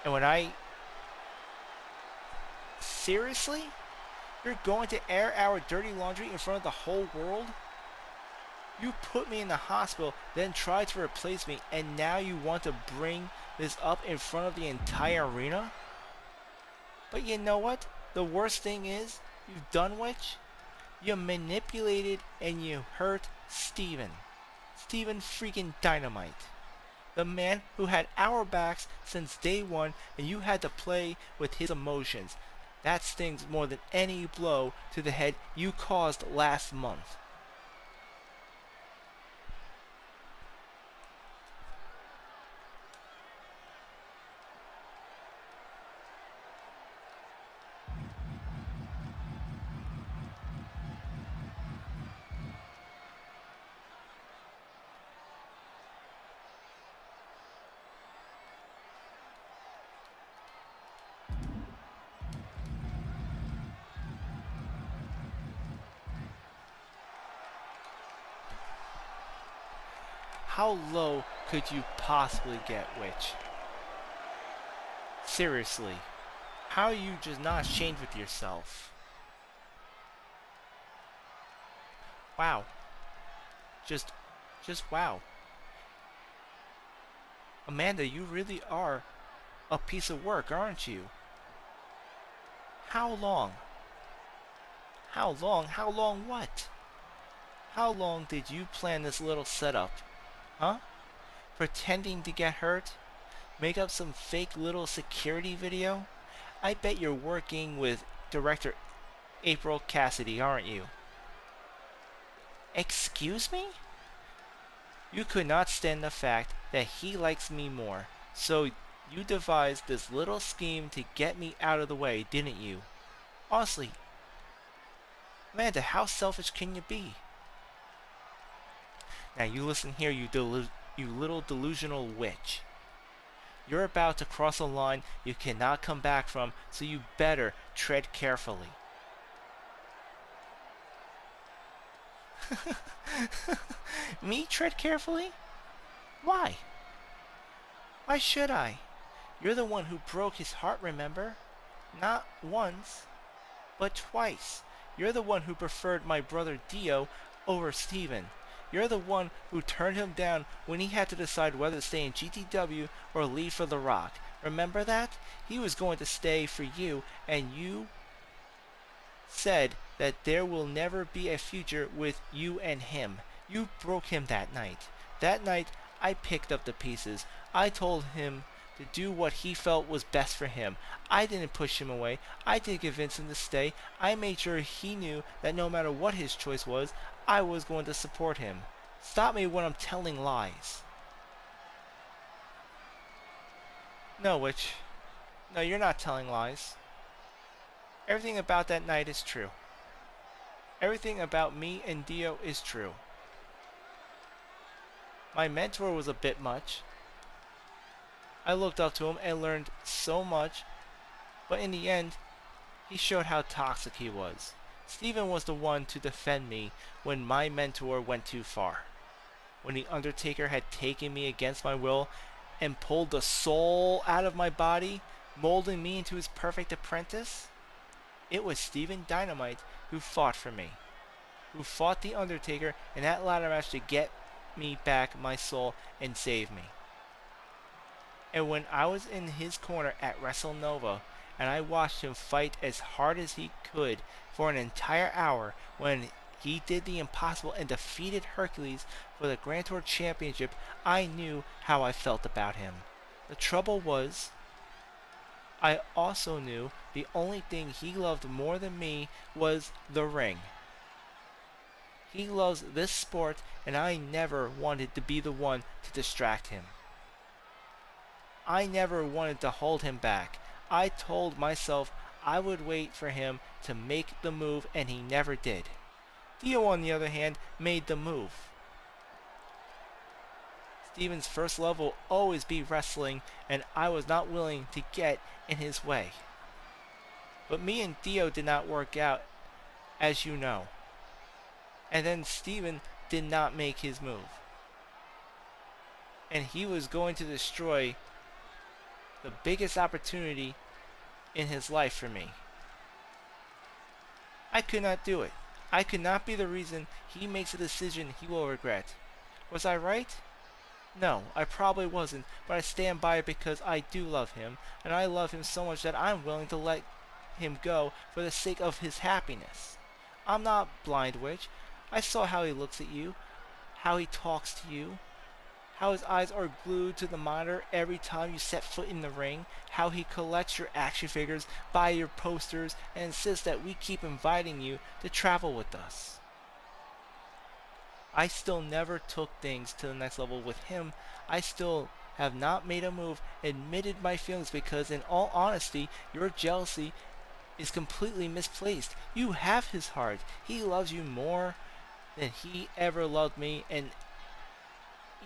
And when I... Seriously? You're going to air our dirty laundry in front of the whole world? You put me in the hospital, then tried to replace me, and now you want to bring this up in front of the entire arena? But you know what? The worst thing is, you've done which? You manipulated and you hurt Steven. Steven freaking Dynamite. The man who had our backs since day one, and you had to play with his emotions. That stings more than any blow to the head you caused last month. How low could you possibly get, Witch? Seriously, how are you just not ashamed with yourself? Wow. Just wow. Amanda, you really are a piece of work, aren't you? How long? How long? How long what? How long did you plan this little setup? Huh? Pretending to get hurt? Make up some fake little security video? I bet you're working with director April Cassidy, aren't you? Excuse me? You could not stand the fact that he likes me more, so you devised this little scheme to get me out of the way, didn't you? Honestly, Amanda, how selfish can you be? Now you listen here, you little delusional witch. You're about to cross a line you cannot come back from, so you better tread carefully. Me tread carefully? Why? Why should I? You're the one who broke his heart, remember? Not once, but twice. You're the one who preferred my brother Dio over Steven. You're the one who turned him down when he had to decide whether to stay in GTW or leave for The Rock. Remember that? He was going to stay for you, and you said that there will never be a future with you and him. You broke him that night. That night, I picked up the pieces. I told him to do what he felt was best for him. I didn't push him away. I didn't convince him to stay. I made sure he knew that no matter what his choice was, I was going to support him. Stop me when I'm telling lies. No, Witch. No, you're not telling lies. Everything about that night is true. Everything about me and Dio is true. My mentor was a bit much. I looked up to him and learned so much, but in the end, he showed how toxic he was. Steven was the one to defend me when my mentor went too far. When the Undertaker had taken me against my will and pulled the soul out of my body, molding me into his perfect apprentice, it was Steven Dynamite who fought for me, who fought the Undertaker in that ladder match to get me back my soul and save me. And when I was in his corner at WrestleNova and I watched him fight as hard as he could for an entire hour, when he did the impossible and defeated Hercules for the Grand Tour Championship, I knew how I felt about him. The trouble was, I also knew the only thing he loved more than me was the ring. He loves this sport, and I never wanted to be the one to distract him. I never wanted to hold him back. I told myself I would wait for him to make the move, and he never did. Dio, on the other hand, made the move. Steven's first love will always be wrestling, and I was not willing to get in his way. But me and Dio did not work out, as you know. And then Steven did not make his move. And he was going to destroy the biggest opportunity in his life for me. I could not do it. I could not be the reason he makes a decision he will regret. Was I right? No, I probably wasn't, but I stand by it because I do love him, and I love him so much that I'm willing to let him go for the sake of his happiness. I'm not blind, Witch. I saw how he looks at you, how he talks to you, how his eyes are glued to the monitor every time you set foot in the ring, how he collects your action figures, buys your posters, and insists that we keep inviting you to travel with us. I still never took things to the next level with him. I still have not made a move, admitted my feelings, because in all honesty, your jealousy is completely misplaced. You have his heart. He loves you more than he ever loved me, and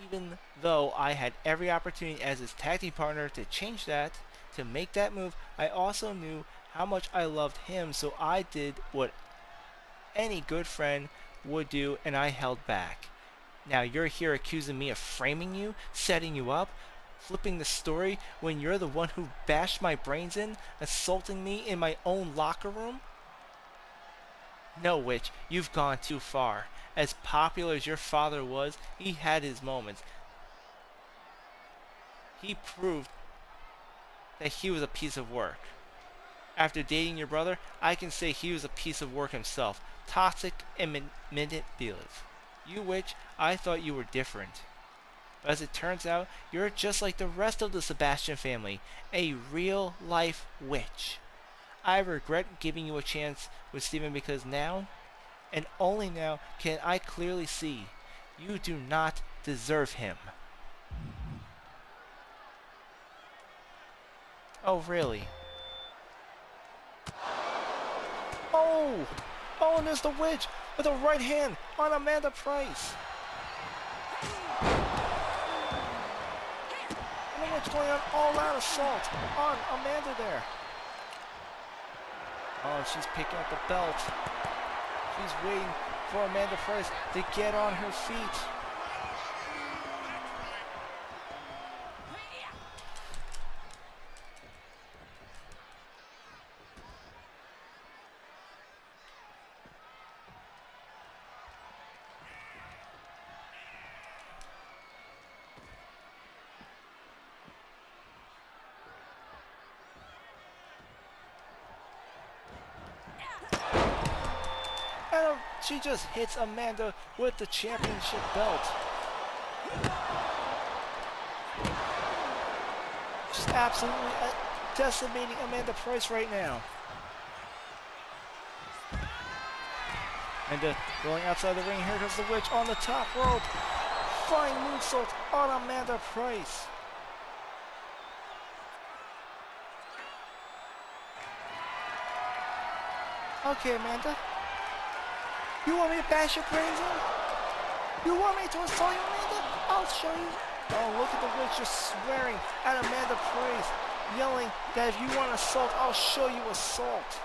even though I had every opportunity as his tag team partner to change that, to make that move, I also knew how much I loved him, so I did what any good friend would do, and I held back. Now you're here accusing me of framing you, setting you up, flipping the story when you're the one who bashed my brains in, assaulting me in my own locker room? No, Witch, you've gone too far. As popular as your father was, he had his moments. He proved that he was a piece of work. After dating your brother, I can say he was a piece of work himself, toxic and manipulative. You, Witch, I thought you were different. But as it turns out, you're just like the rest of the Sebastian family, a real-life witch. I regret giving you a chance with Steven because now, and only now, can I clearly see you do not deserve him. Oh, really? Oh! Oh, and there's the witch with a right hand on Amanda Price. And the witch going on all-out assault on Amanda there. Oh, she's picking up the belt. She's waiting for Amanda Price to get on her feet. And she just hits Amanda with the championship belt. Just absolutely decimating Amanda Price right now. And going outside the ring, here comes the witch on the top rope. Flying moonsault on Amanda Price. Okay, Amanda. You want me to bash your brains in? You want me to assault you, Amanda? I'll show you. Oh, look at the witch just swearing at Amanda Price, yelling that if you want assault, I'll show you assault.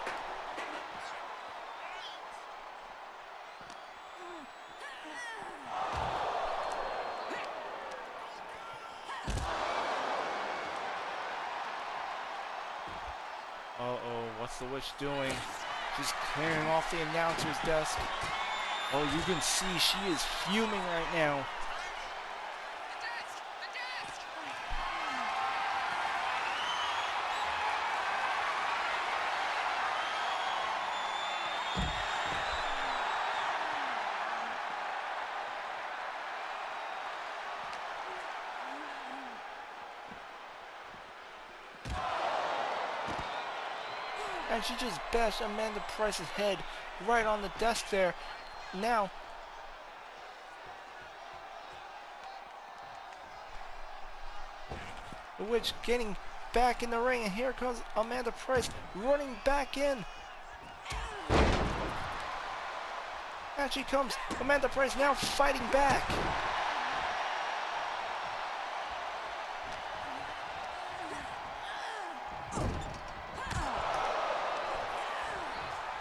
Uh-oh, what's the witch doing? She's clearing off the announcer's desk. Oh, you can see she is fuming right now. And she just bashed Amanda Price's head right on the desk there. Now, the witch getting back in the ring, and here comes Amanda Price running back in. And she comes, Amanda Price now fighting back.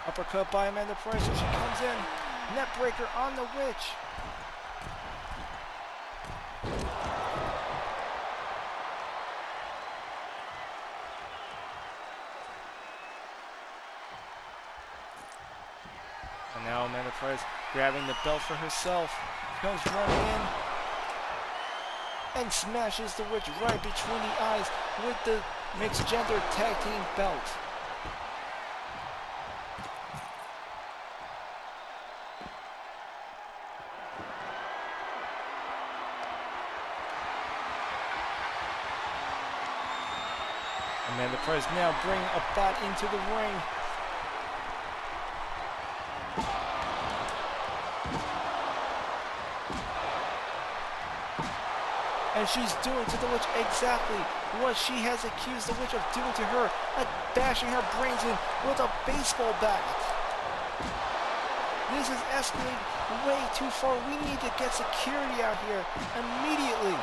Uppercut by Amanda Price as she comes in. Net breaker on the witch. And now Amanda Price grabbing the belt for herself. Comes running in. And smashes the witch right between the eyes with the mixed gender tag team belt. Amanda Price now bringing a bat into the ring. And she's doing to the witch exactly what she has accused the witch of doing to her, bashing her brains in with a baseball bat. This is escalating way too far. We need to get security out here immediately.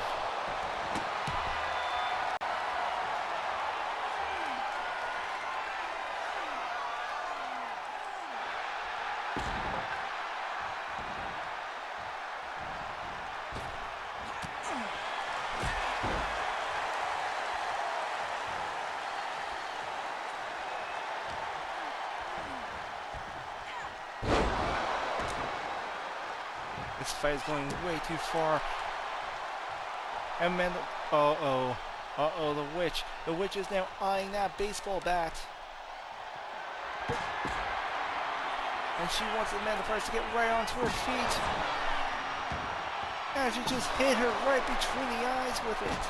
fight is going way too far. And man, the witch. The witch is now eyeing that baseball bat. And she wants Amanda Price to get right onto her feet. And she just hit her right between the eyes with it.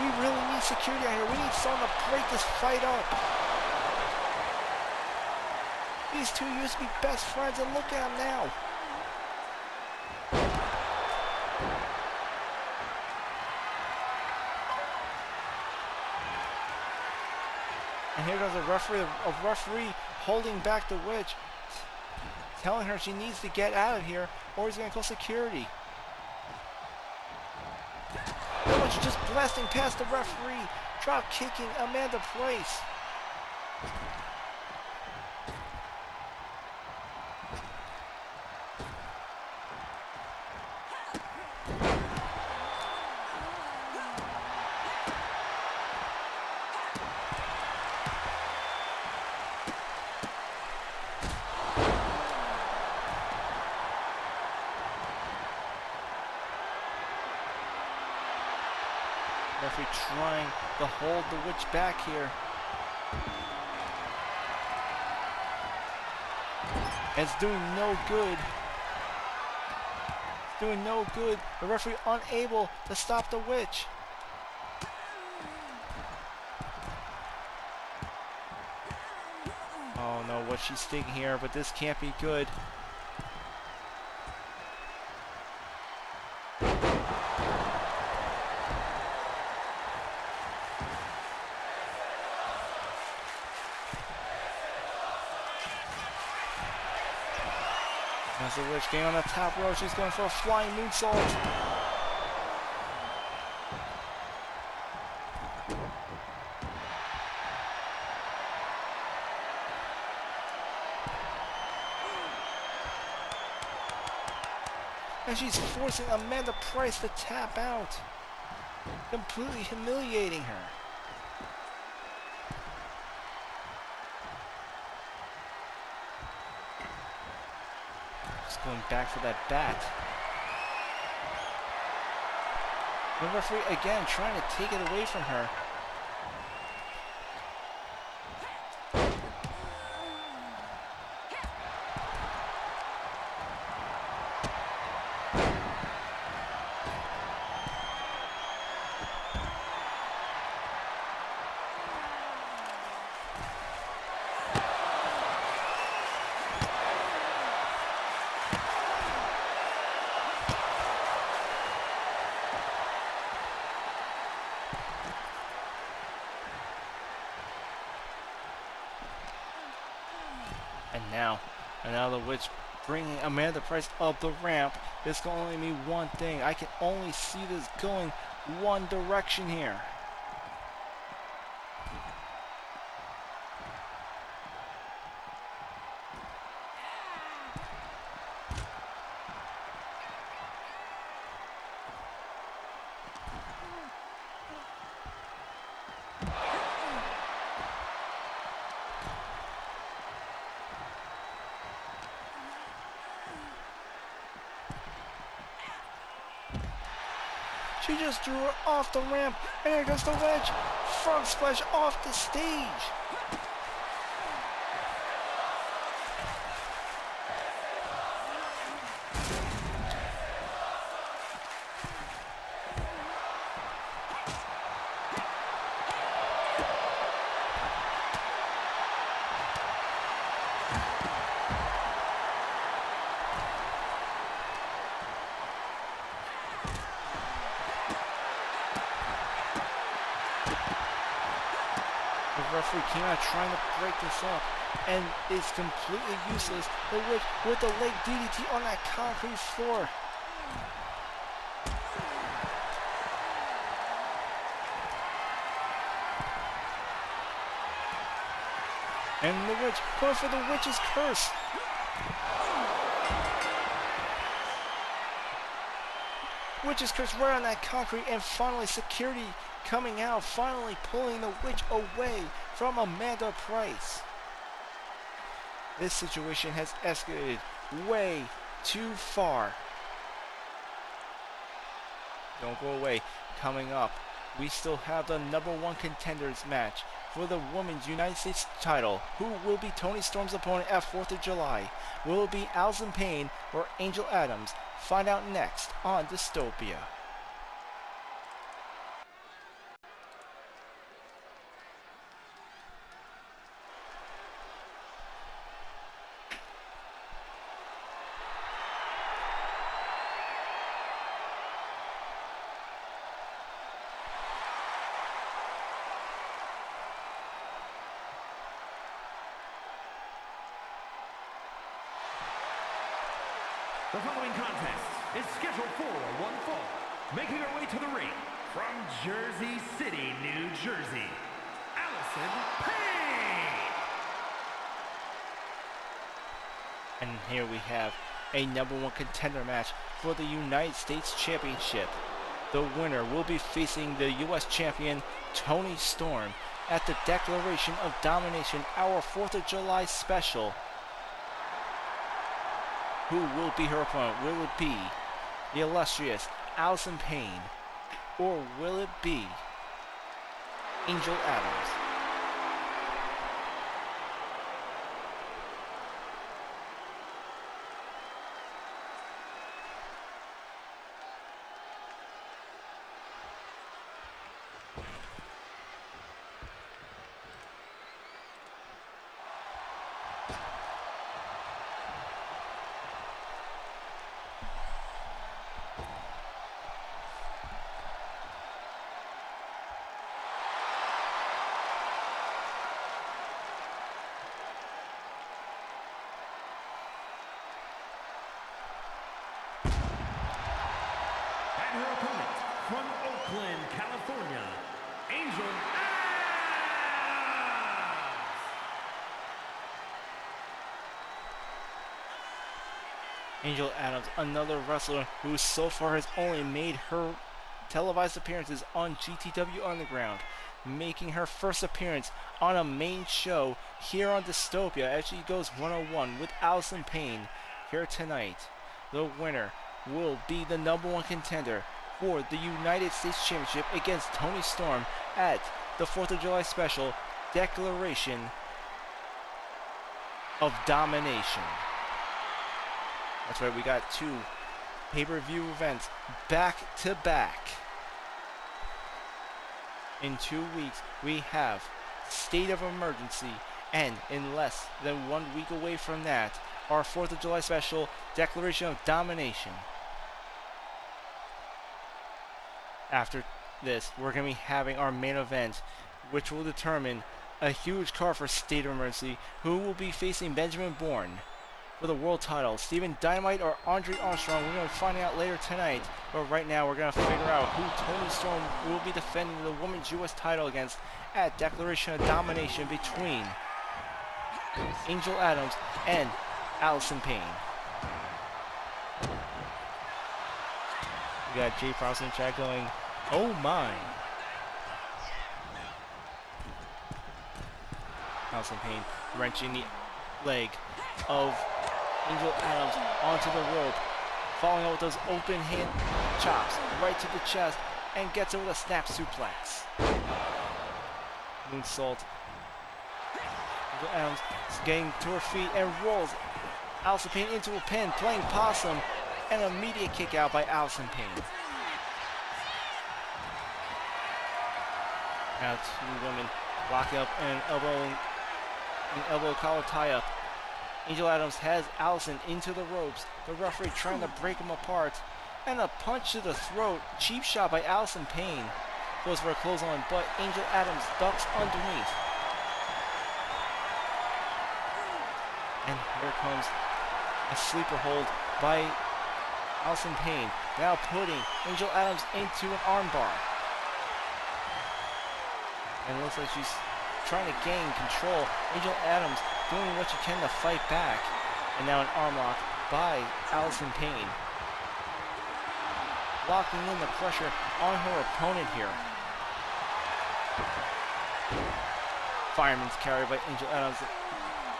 We really need security out here. We need someone to break this fight up. These two used to be best friends, and look at them now. And here goes a referee holding back the witch, telling her she needs to get out of here or he's going to call security. The witch just blasting past the referee, drop kicking Amanda Price. Referee trying to hold the witch back here. It's doing no good. It's doing no good. The referee unable to stop the witch. Oh no, what she's thinking here, but this can't be good. As the witch getting on the top row, she's going for a flying moonsault. And she's forcing Amanda Price to tap out, completely humiliating her. Going back for that bat. The referee again trying to take it away from her. And now the witch bringing Amanda Price up the ramp. This can only mean one thing. I can only see this going one direction here. She just drew her off the ramp, and there goes the witch. Frog splash off the stage. The referee came out trying to break this up, and it's completely useless. The witch with the leg DDT on that concrete floor. And the witch going for the witch's curse. Witch's curse right on that concrete, and finally security coming out, finally pulling the witch away from Amanda Price. This situation has escalated way too far. Don't go away. Coming up, we still have the #1 contenders match for the Women's United States title. Who will be Toni Storm's opponent at 4th of July? Will it be Allison Payne or Angel Adams? Find out next on Dystopia. The following contest is scheduled for one fall. Making her way to the ring from Jersey City, New Jersey, Allison Payne. And here we have a #1 contender match for the United States Championship. The winner will be facing the U.S. champion Toni Storm at the Declaration of Domination, our 4th of July special. Who will be her opponent? Will it be the illustrious Allison Payne, or will it be Angel Adams? And her opponent from Oakland, California, Angel Adams. Angel Adams, another wrestler who so far has only made her televised appearances on GTW Underground, making her first appearance on a main show here on Dystopia as she goes 101 with Allison Payne here tonight. The winner will be the #1 contender for the United States Championship against Toni Storm at the 4th of July special Declaration of Domination. That's right, we got 2 pay-per-view events back to back. In 2 weeks, we have State of Emergency, and in less than 1 week away from that, our 4th of July special Declaration of Domination. After this, we're going to be having our main event, which will determine a huge card for State of Emergency, who will be facing Benjamin Bourne for the world title. Stephen Dynamite or Andre Armstrong, we're going to find out later tonight. But right now, we're going to figure out who Toni Storm will be defending the Women's U.S. title against at Declaration of Domination between Angel Adams and Allison Payne. We got Jay Frost in chat going, oh my. Allison Payne wrenching the leg of Angel Adams onto the rope, following up with those open hand chops right to the chest, and gets it with a snap suplex. Moonsault. Angel Adams is getting to her feet and rolls Allison Payne into a pin, playing possum, and an immediate kick out by Allison Payne. Now 2 women locking up and an elbow collar tie-up. Angel Adams has Allison into the ropes. The referee trying to break them apart. And a punch to the throat. Cheap shot by Allison Payne. Goes for a clothesline, but Angel Adams ducks underneath. And here comes a sleeper hold by Allison Payne. Now putting Angel Adams into an armbar. And it looks like she's trying to gain control. Angel Adams doing what she can to fight back. And now an arm lock by Allison Payne. Locking in the pressure on her opponent here. Fireman's carry by Angel Adams.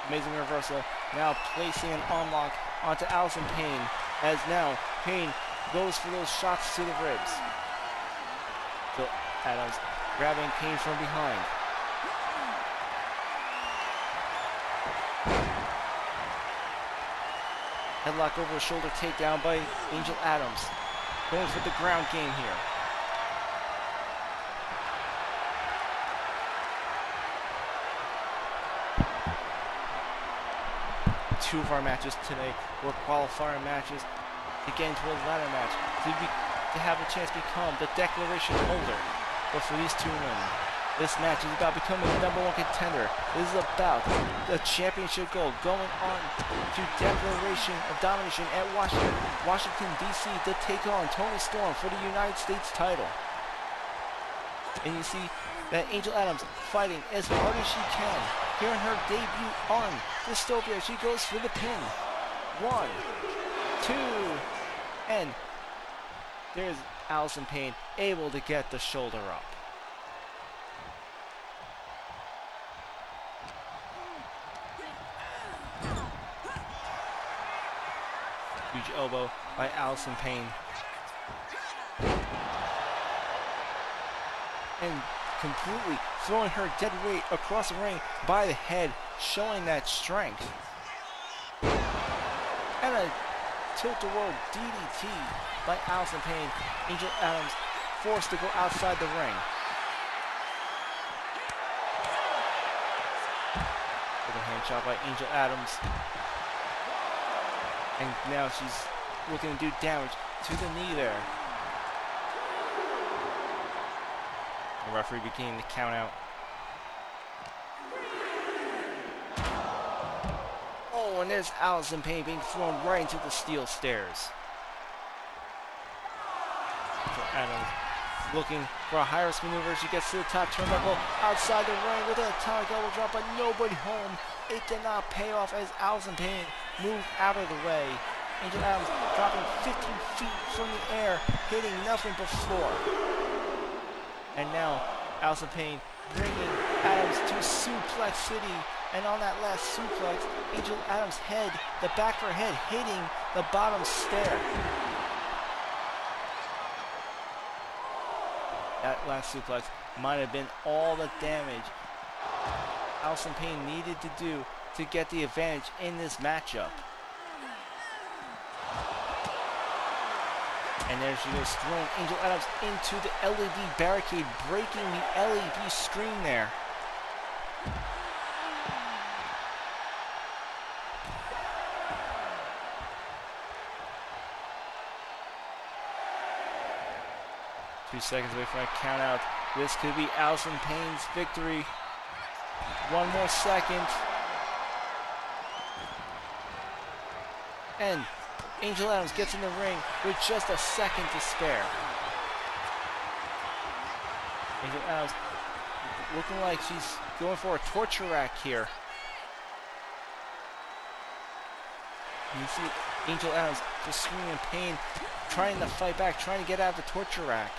Amazing reversal. Now placing an arm lock onto Allison Payne, as now Payne goes for those shots to the ribs. So Adams grabbing Payne from behind. Headlock over the shoulder takedown by Angel Adams. Going for the ground game here. Two of our matches today were qualifier matches to get into a ladder match to have a chance to become the declaration holder. But for these two men, this match is about becoming the #1 contender. This is about the championship goal, going on to declaration of domination at Washington, D.C. to take on Toni Storm for the United States title. And you see that Angel Adams fighting as hard as she can. Here in her debut on Dystopia, she goes for the pin. 1, 2, and there's Allison Payne able to get the shoulder up. Huge elbow by Allison Payne. And completely throwing her dead weight across the ring by the head, showing that strength. And a tilt-a-whirl DDT by Allison Payne. Angel Adams forced to go outside the ring. Overhand shot by Angel Adams. And now she's looking to do damage to the knee there. The referee beginning the count out. Oh, and there's Allison Payne being thrown right into the steel stairs. So Adams looking for a high-risk maneuver. She gets to the top turnbuckle outside the ring with an atomic elbow drop, but nobody home. It did not pay off as Allison Payne moved out of the way. Angel Adams dropping 15 feet from the air, hitting nothing but floor. And now Allison Payne bringing Adams to Suplex City. And on that last suplex, Angel Adams' head, the back of her head, hitting the bottom stair. That last suplex might have been all the damage Allison Payne needed to do to get the advantage in this matchup. And there she goes, throwing Angel Adams into the LED barricade, breaking the LED screen there. Two seconds away from a count out. This could be Allison Payne's victory. One more second. And Angel Adams gets in the ring with just a second to spare. Angel Adams looking like she's going for a torture rack here. You see Angel Adams just screaming in pain, trying to fight back, trying to get out of the torture rack.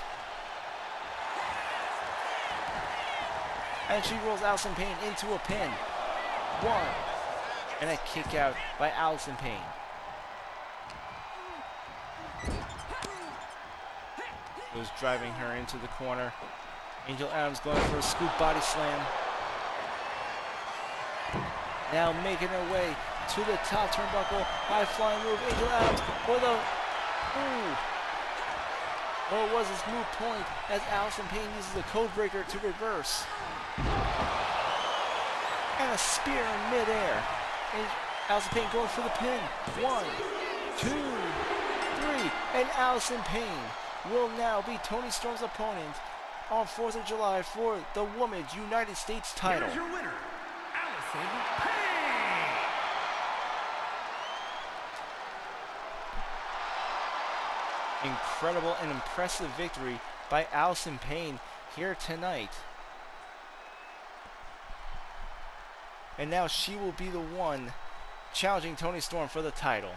And she rolls Allison Payne into a pin. 1. And a kick out by Allison Payne. Goes driving her into the corner. Angel Adams going for a scoop body slam. Now making her way to the top turnbuckle. High flying move. Angel Adams with a... Ooh. Well, it was his moot point as Allison Payne uses the code breaker to reverse. And a spear in midair. And Allison Payne going for the pin. 1, 2, 3. And Allison Payne will now be Toni Storm's opponent on 4th of July for the Women's United States title. Here's your winner, Allison Payne. Incredible and impressive victory by Allison Payne here tonight. And now she will be the one challenging Toni Storm for the title.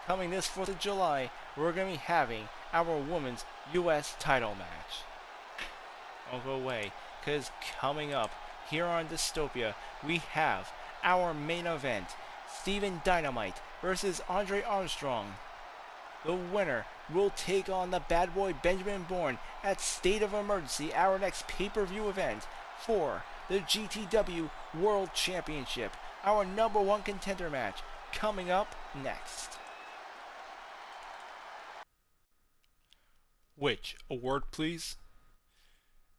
Coming this 4th of July, we're going to be having our Women's U.S. title match. Don't go away, because coming up here on Dystopia, we have our main event Steven Dynamite versus Andre Armstrong. The winner will take on the bad boy Benjamin Bourne at State of Emergency, our next pay-per-view event for the GTW World Championship, our number one contender match, coming up next. Which, a word please?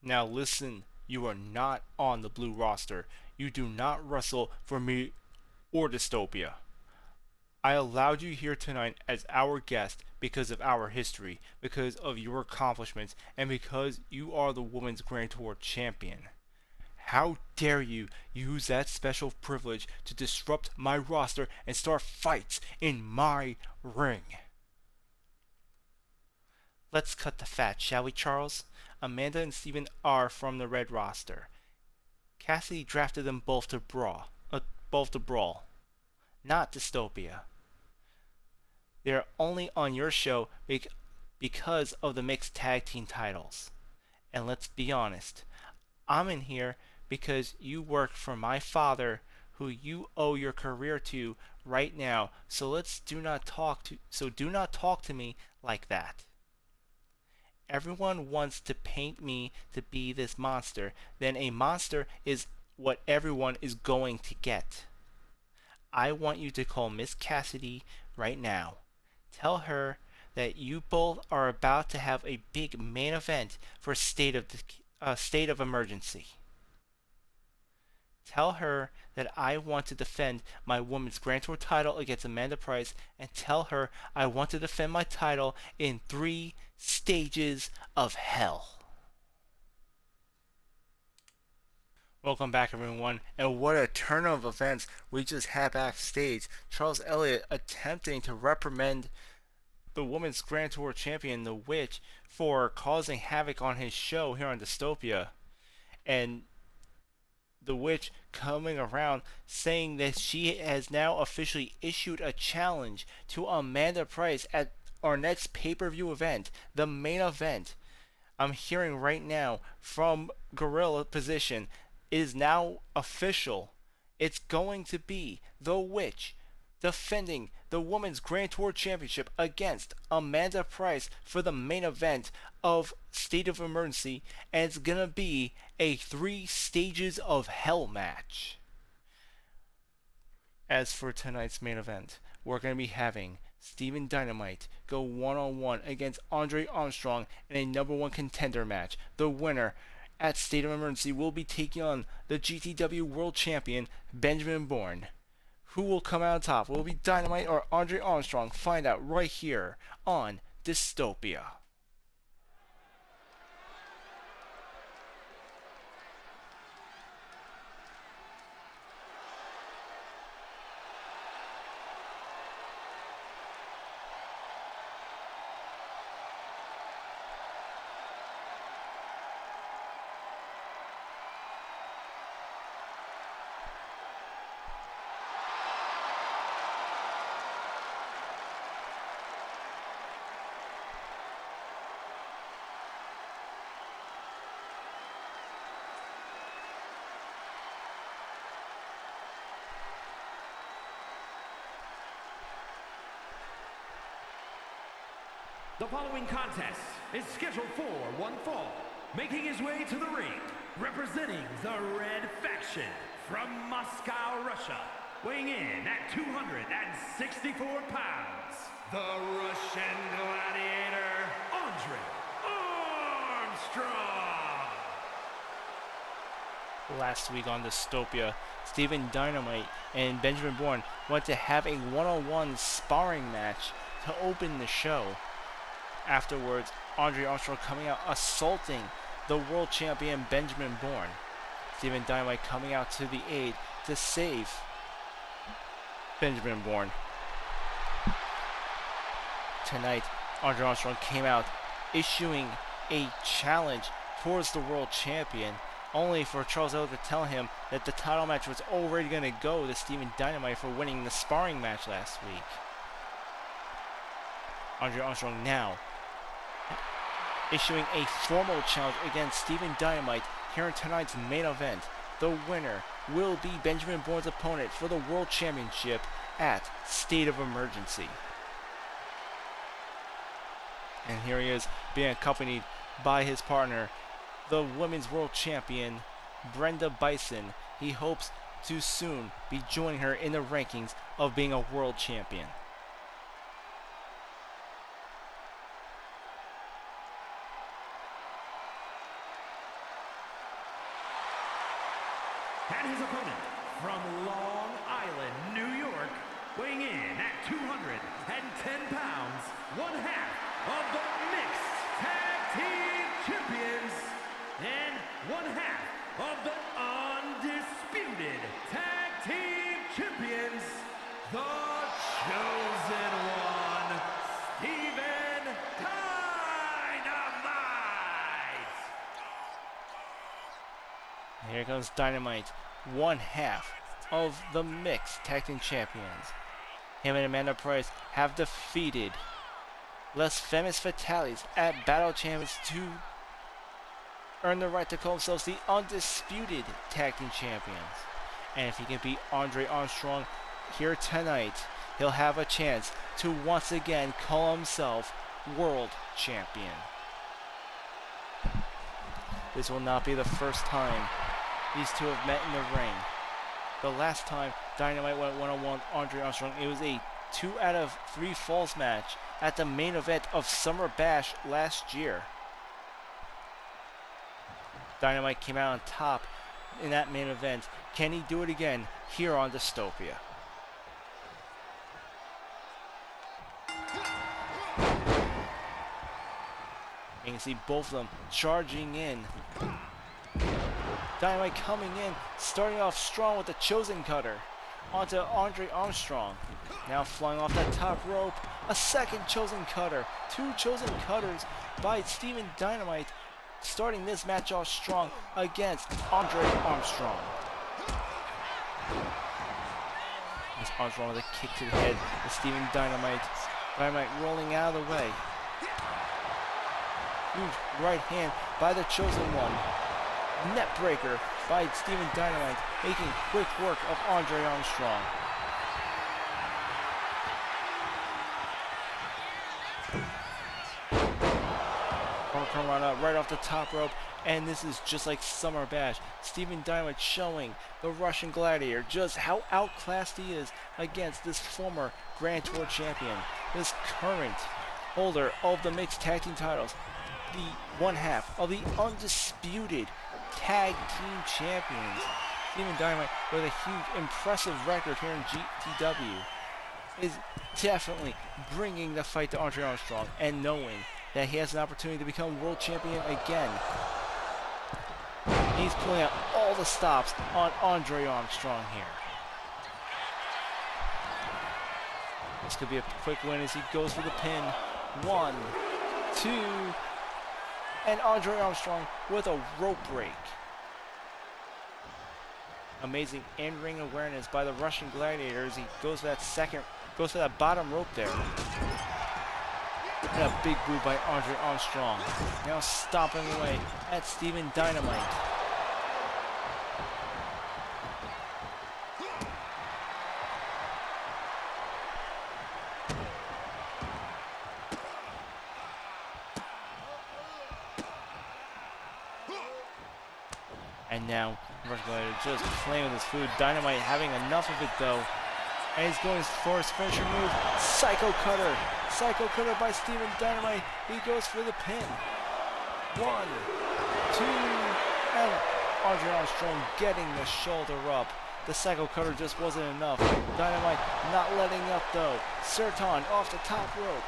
Now listen, you are not on the blue roster. You do not wrestle for me or Dystopia. I allowed you here tonight as our guest because of our history, because of your accomplishments, and because you are the Women's Grand Tour champion. How dare you use that special privilege to disrupt my roster and start fights in my ring? Let's cut the fat, shall we, Charles? Amanda and Steven are from the red roster. Cassidy drafted them both to brawl, not Dystopia. They're only on your show because of the mixed tag team titles. And let's be honest, I'm in here because you worked for my father, who you owe your career to right now. So do not talk to me like that. Everyone wants to paint me to be this monster. Then a monster is what everyone is going to get. I want you to call Miss Cassidy right now. Tell her that you both are about to have a big main event for State of Emergency. Tell her that I want to defend my Women's Grand Tour title against Amanda Price, and tell her I want to defend my title in 3 stages of hell. Welcome back, everyone, and what a turn of events we just had backstage. Charles Elliott attempting to reprimand the Women's Grand Tour champion, The Witch, for causing havoc on his show here on Dystopia. And The Witch coming around saying that she has now officially issued a challenge to Amanda Price at our next pay-per-view event, the main event. I'm hearing right now from Gorilla Position, it is now official. It's going to be The Witch defending the Women's Grand Tour Championship against Amanda Price for the main event of State of Emergency, and it's gonna be a 3 stages of hell match. As for tonight's main event, we're gonna be having Steven Dynamite go one-on-one against Andre Armstrong in a number one contender match. The winner at State of Emergency will be taking on the GTW World Champion Benjamin Bourne. Who will come out on top? Will it be Dynamite or Andre Armstrong? Find out right here on Dystopia. The following contest is scheduled for one fall. Making his way to the ring, representing the Red Faction from Moscow, Russia. Weighing in at 264 pounds, the Russian gladiator, Andre Armstrong. Last week on Dystopia, Steven Dynamite and Benjamin Bourne went to have a one-on-one sparring match to open the show. Afterwards, Andre Armstrong coming out assaulting the world champion Benjamin Bourne. Steven Dynamite coming out to the aid to save Benjamin Bourne. Tonight, Andre Armstrong came out issuing a challenge towards the world champion, only for Charles Elliott to tell him that the title match was already going to go to Steven Dynamite for winning the sparring match last week. Andre Armstrong now issuing a formal challenge against Steven Dynamite here in tonight's main event. The winner will be Benjamin Bourne's opponent for the World Championship at State of Emergency. And here he is being accompanied by his partner, the Women's World Champion, Brenda Bison. He hopes to soon be joining her in the rankings of being a world champion. And his opponent from Long Island, New York, weighing in at 210 pounds, one half of the Mixed Tag Team Champions, and one half of the Undisputed Tag Team Champions, the Chosen One, Steven Dynamite! Here comes Dynamite, one half of the Mixed Tag Team Champions. Him and Amanda Price have defeated Les Famous Fatales at Battle Champions to earn the right to call themselves the Undisputed Tag Team Champions. And if he can beat Andre Armstrong here tonight, he'll have a chance to once again call himself World Champion. This will not be the first time these two have met in the ring. The last time Dynamite went one-on-one with Andre Armstrong, it was a 2 out of 3 falls match at the main event of Summer Bash last year. Dynamite came out on top in that main event. Can he do it again here on Dystopia? You can see both of them charging in. Dynamite coming in, starting off strong with the Chosen Cutter onto Andre Armstrong. Now flying off that top rope, a second Chosen Cutter. 2 Chosen Cutters by Steven Dynamite, starting this match off strong against Andre Armstrong. As Armstrong with a kick to the head of Steven Dynamite. Dynamite rolling out of the way. Huge right hand by the Chosen One. Net breaker by Steven Dynamite, making quick work of Andre Armstrong. Run right off the top rope, and this is just like Summer Bash. Steven Dynamite showing the Russian Gladiator just how outclassed he is against this former Grand Tour champion, this current holder of the mixed tag team titles, the one half of the Undisputed Tag Team Champions. Steven Dynamite, with a huge, impressive record here in GTW, is definitely bringing the fight to Andre Armstrong and knowing that he has an opportunity to become world champion again. He's pulling out all the stops on Andre Armstrong here. This could be a quick win as he goes for the pin. 1, 2, and Andre Armstrong with a rope break. Amazing in-ring awareness by the Russian Gladiator as he goes for that bottom rope there. And a big boot by Andre Armstrong. Now stomping away at Steven Dynamite. And now, Russian Gladiator just playing with his food. Dynamite having enough of it though. And he's going for his finisher move. Psycho Cutter. Psycho Cutter by Steven Dynamite. He goes for the pin. 1, 2, and Andre Armstrong getting the shoulder up. The Psycho Cutter just wasn't enough. Dynamite not letting up though. Serton off the top rope.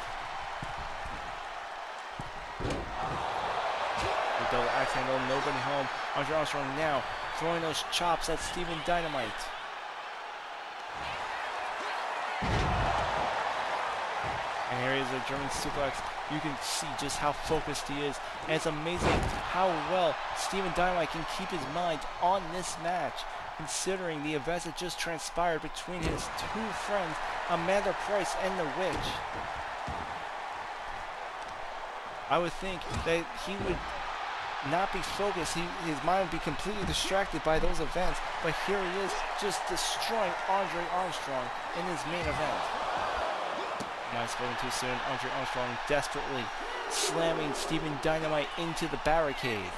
The double axe handle, nobody home. Andre Armstrong now throwing those chops at Steven Dynamite. And here is a German suplex. You can see just how focused he is. And it's amazing how well Steven Dynamite can keep his mind on this match, considering the events that just transpired between his 2 friends, Amanda Price and the Witch. I would think that he would not be focused. His mind would be completely distracted by those events. But here he is, just destroying Andre Armstrong in his main event. Might have spoken too soon. Andre Armstrong desperately slamming Stephen Dynamite into the barricade.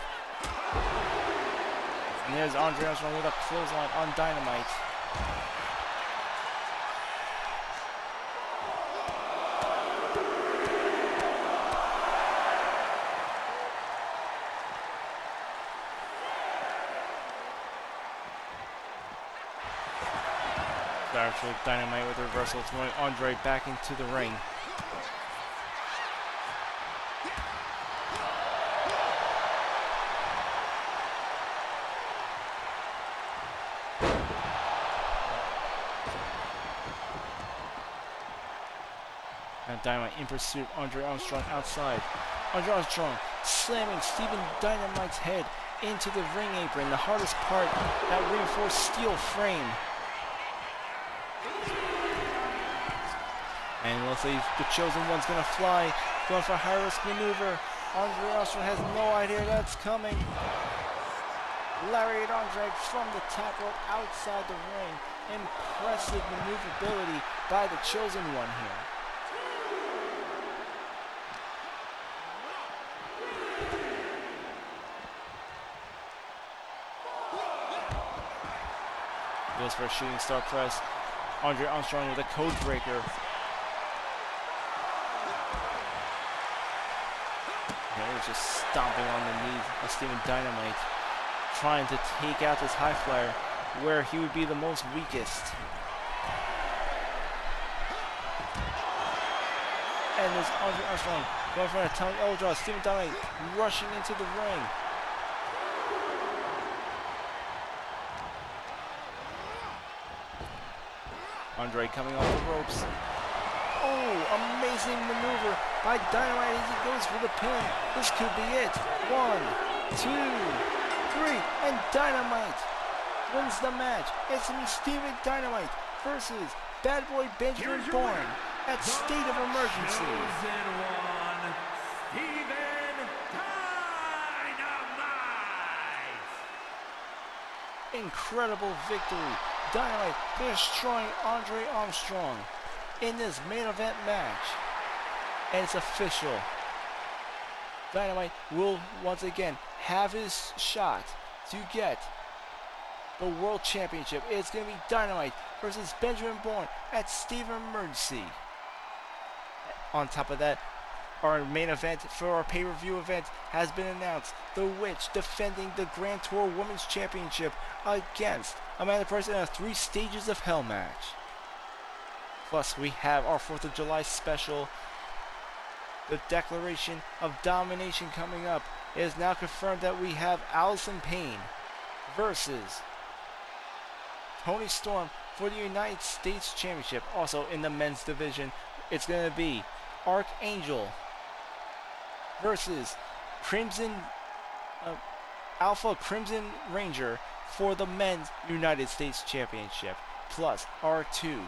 And there's Andre Armstrong with a clothesline on Dynamite. Actually, Dynamite with a reversal, throwing Andre back into the ring. And Dynamite in pursuit of Andre Armstrong outside. Andre Armstrong slamming Stephen Dynamite's head into the ring apron, the hardest part, that reinforced steel frame. And looks like the chosen one's gonna fly, going for a high-risk maneuver. Andre Armstrong has no idea that's coming. Lariat Andre from the top rope outside the ring. Impressive maneuverability by the chosen one here. Goes for a shooting star press. Andre Armstrong with a code breaker. Just stomping on the knees of Stephen Dynamite, trying to take out this high flyer where he would be the most weakest. And there's Andre Armstrong going for an atomic elbow draw. Stephen Dynamite rushing into the ring. Andre coming off the ropes. Oh, amazing maneuver by Dynamite as he goes for the pin. This could be it. 1, 2, 3, and Dynamite wins the match. It's Stephen Dynamite versus Bad Boy Benjamin Bourne at State of Emergency. Chosen one, Stephen Dynamite. Incredible victory. Dynamite destroying Andre Armstrong in this main event match. And it's official. Dynamite will once again have his shot to get the World Championship. It's going to be Dynamite versus Benjamin Bourne at State of Emergency. On top of that, our main event for our pay-per-view event has been announced. The Witch defending the Grand Tour Women's Championship against Amanda Price in a 3 Stages of Hell match. Plus, we have our 4th of July special, the Declaration of Domination, coming up. It is now confirmed that we have Allison Payne versus Toni Storm for the United States Championship. Also in the men's division, it's going to be Archangel versus Alpha Crimson Ranger for the men's United States Championship. Plus R2.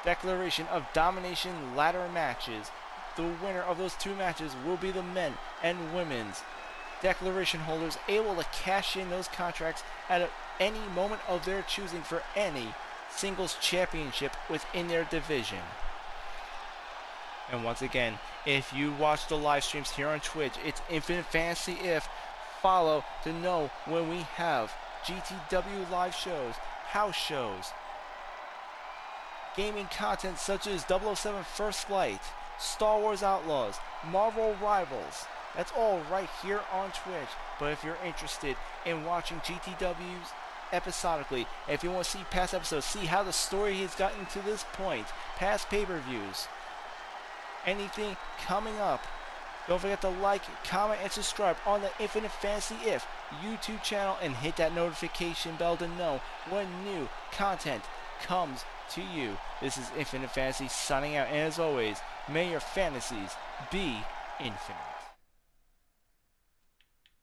Declaration of Domination ladder matches. The winner of those 2 matches will be the men and women's declaration holders, able to cash in those contracts at any moment of their choosing for any singles championship within their division. And once again, if you watch the live streams here on Twitch, it's Infinite Fantasy If. Follow to know when we have GTW live shows, house shows, gaming content such as 007 First Flight, Star Wars Outlaws, Marvel Rivals. That's all right here on Twitch. But if you're interested in watching GTWs episodically, if you want to see past episodes, see how the story has gotten to this point, past pay-per-views, anything coming up, don't forget to like, comment, and subscribe on the Infinite Fantasy If YouTube channel, and hit that notification bell to know when new content comes to you. This is Infinite Fantasy signing out, and as always, may your fantasies be infinite.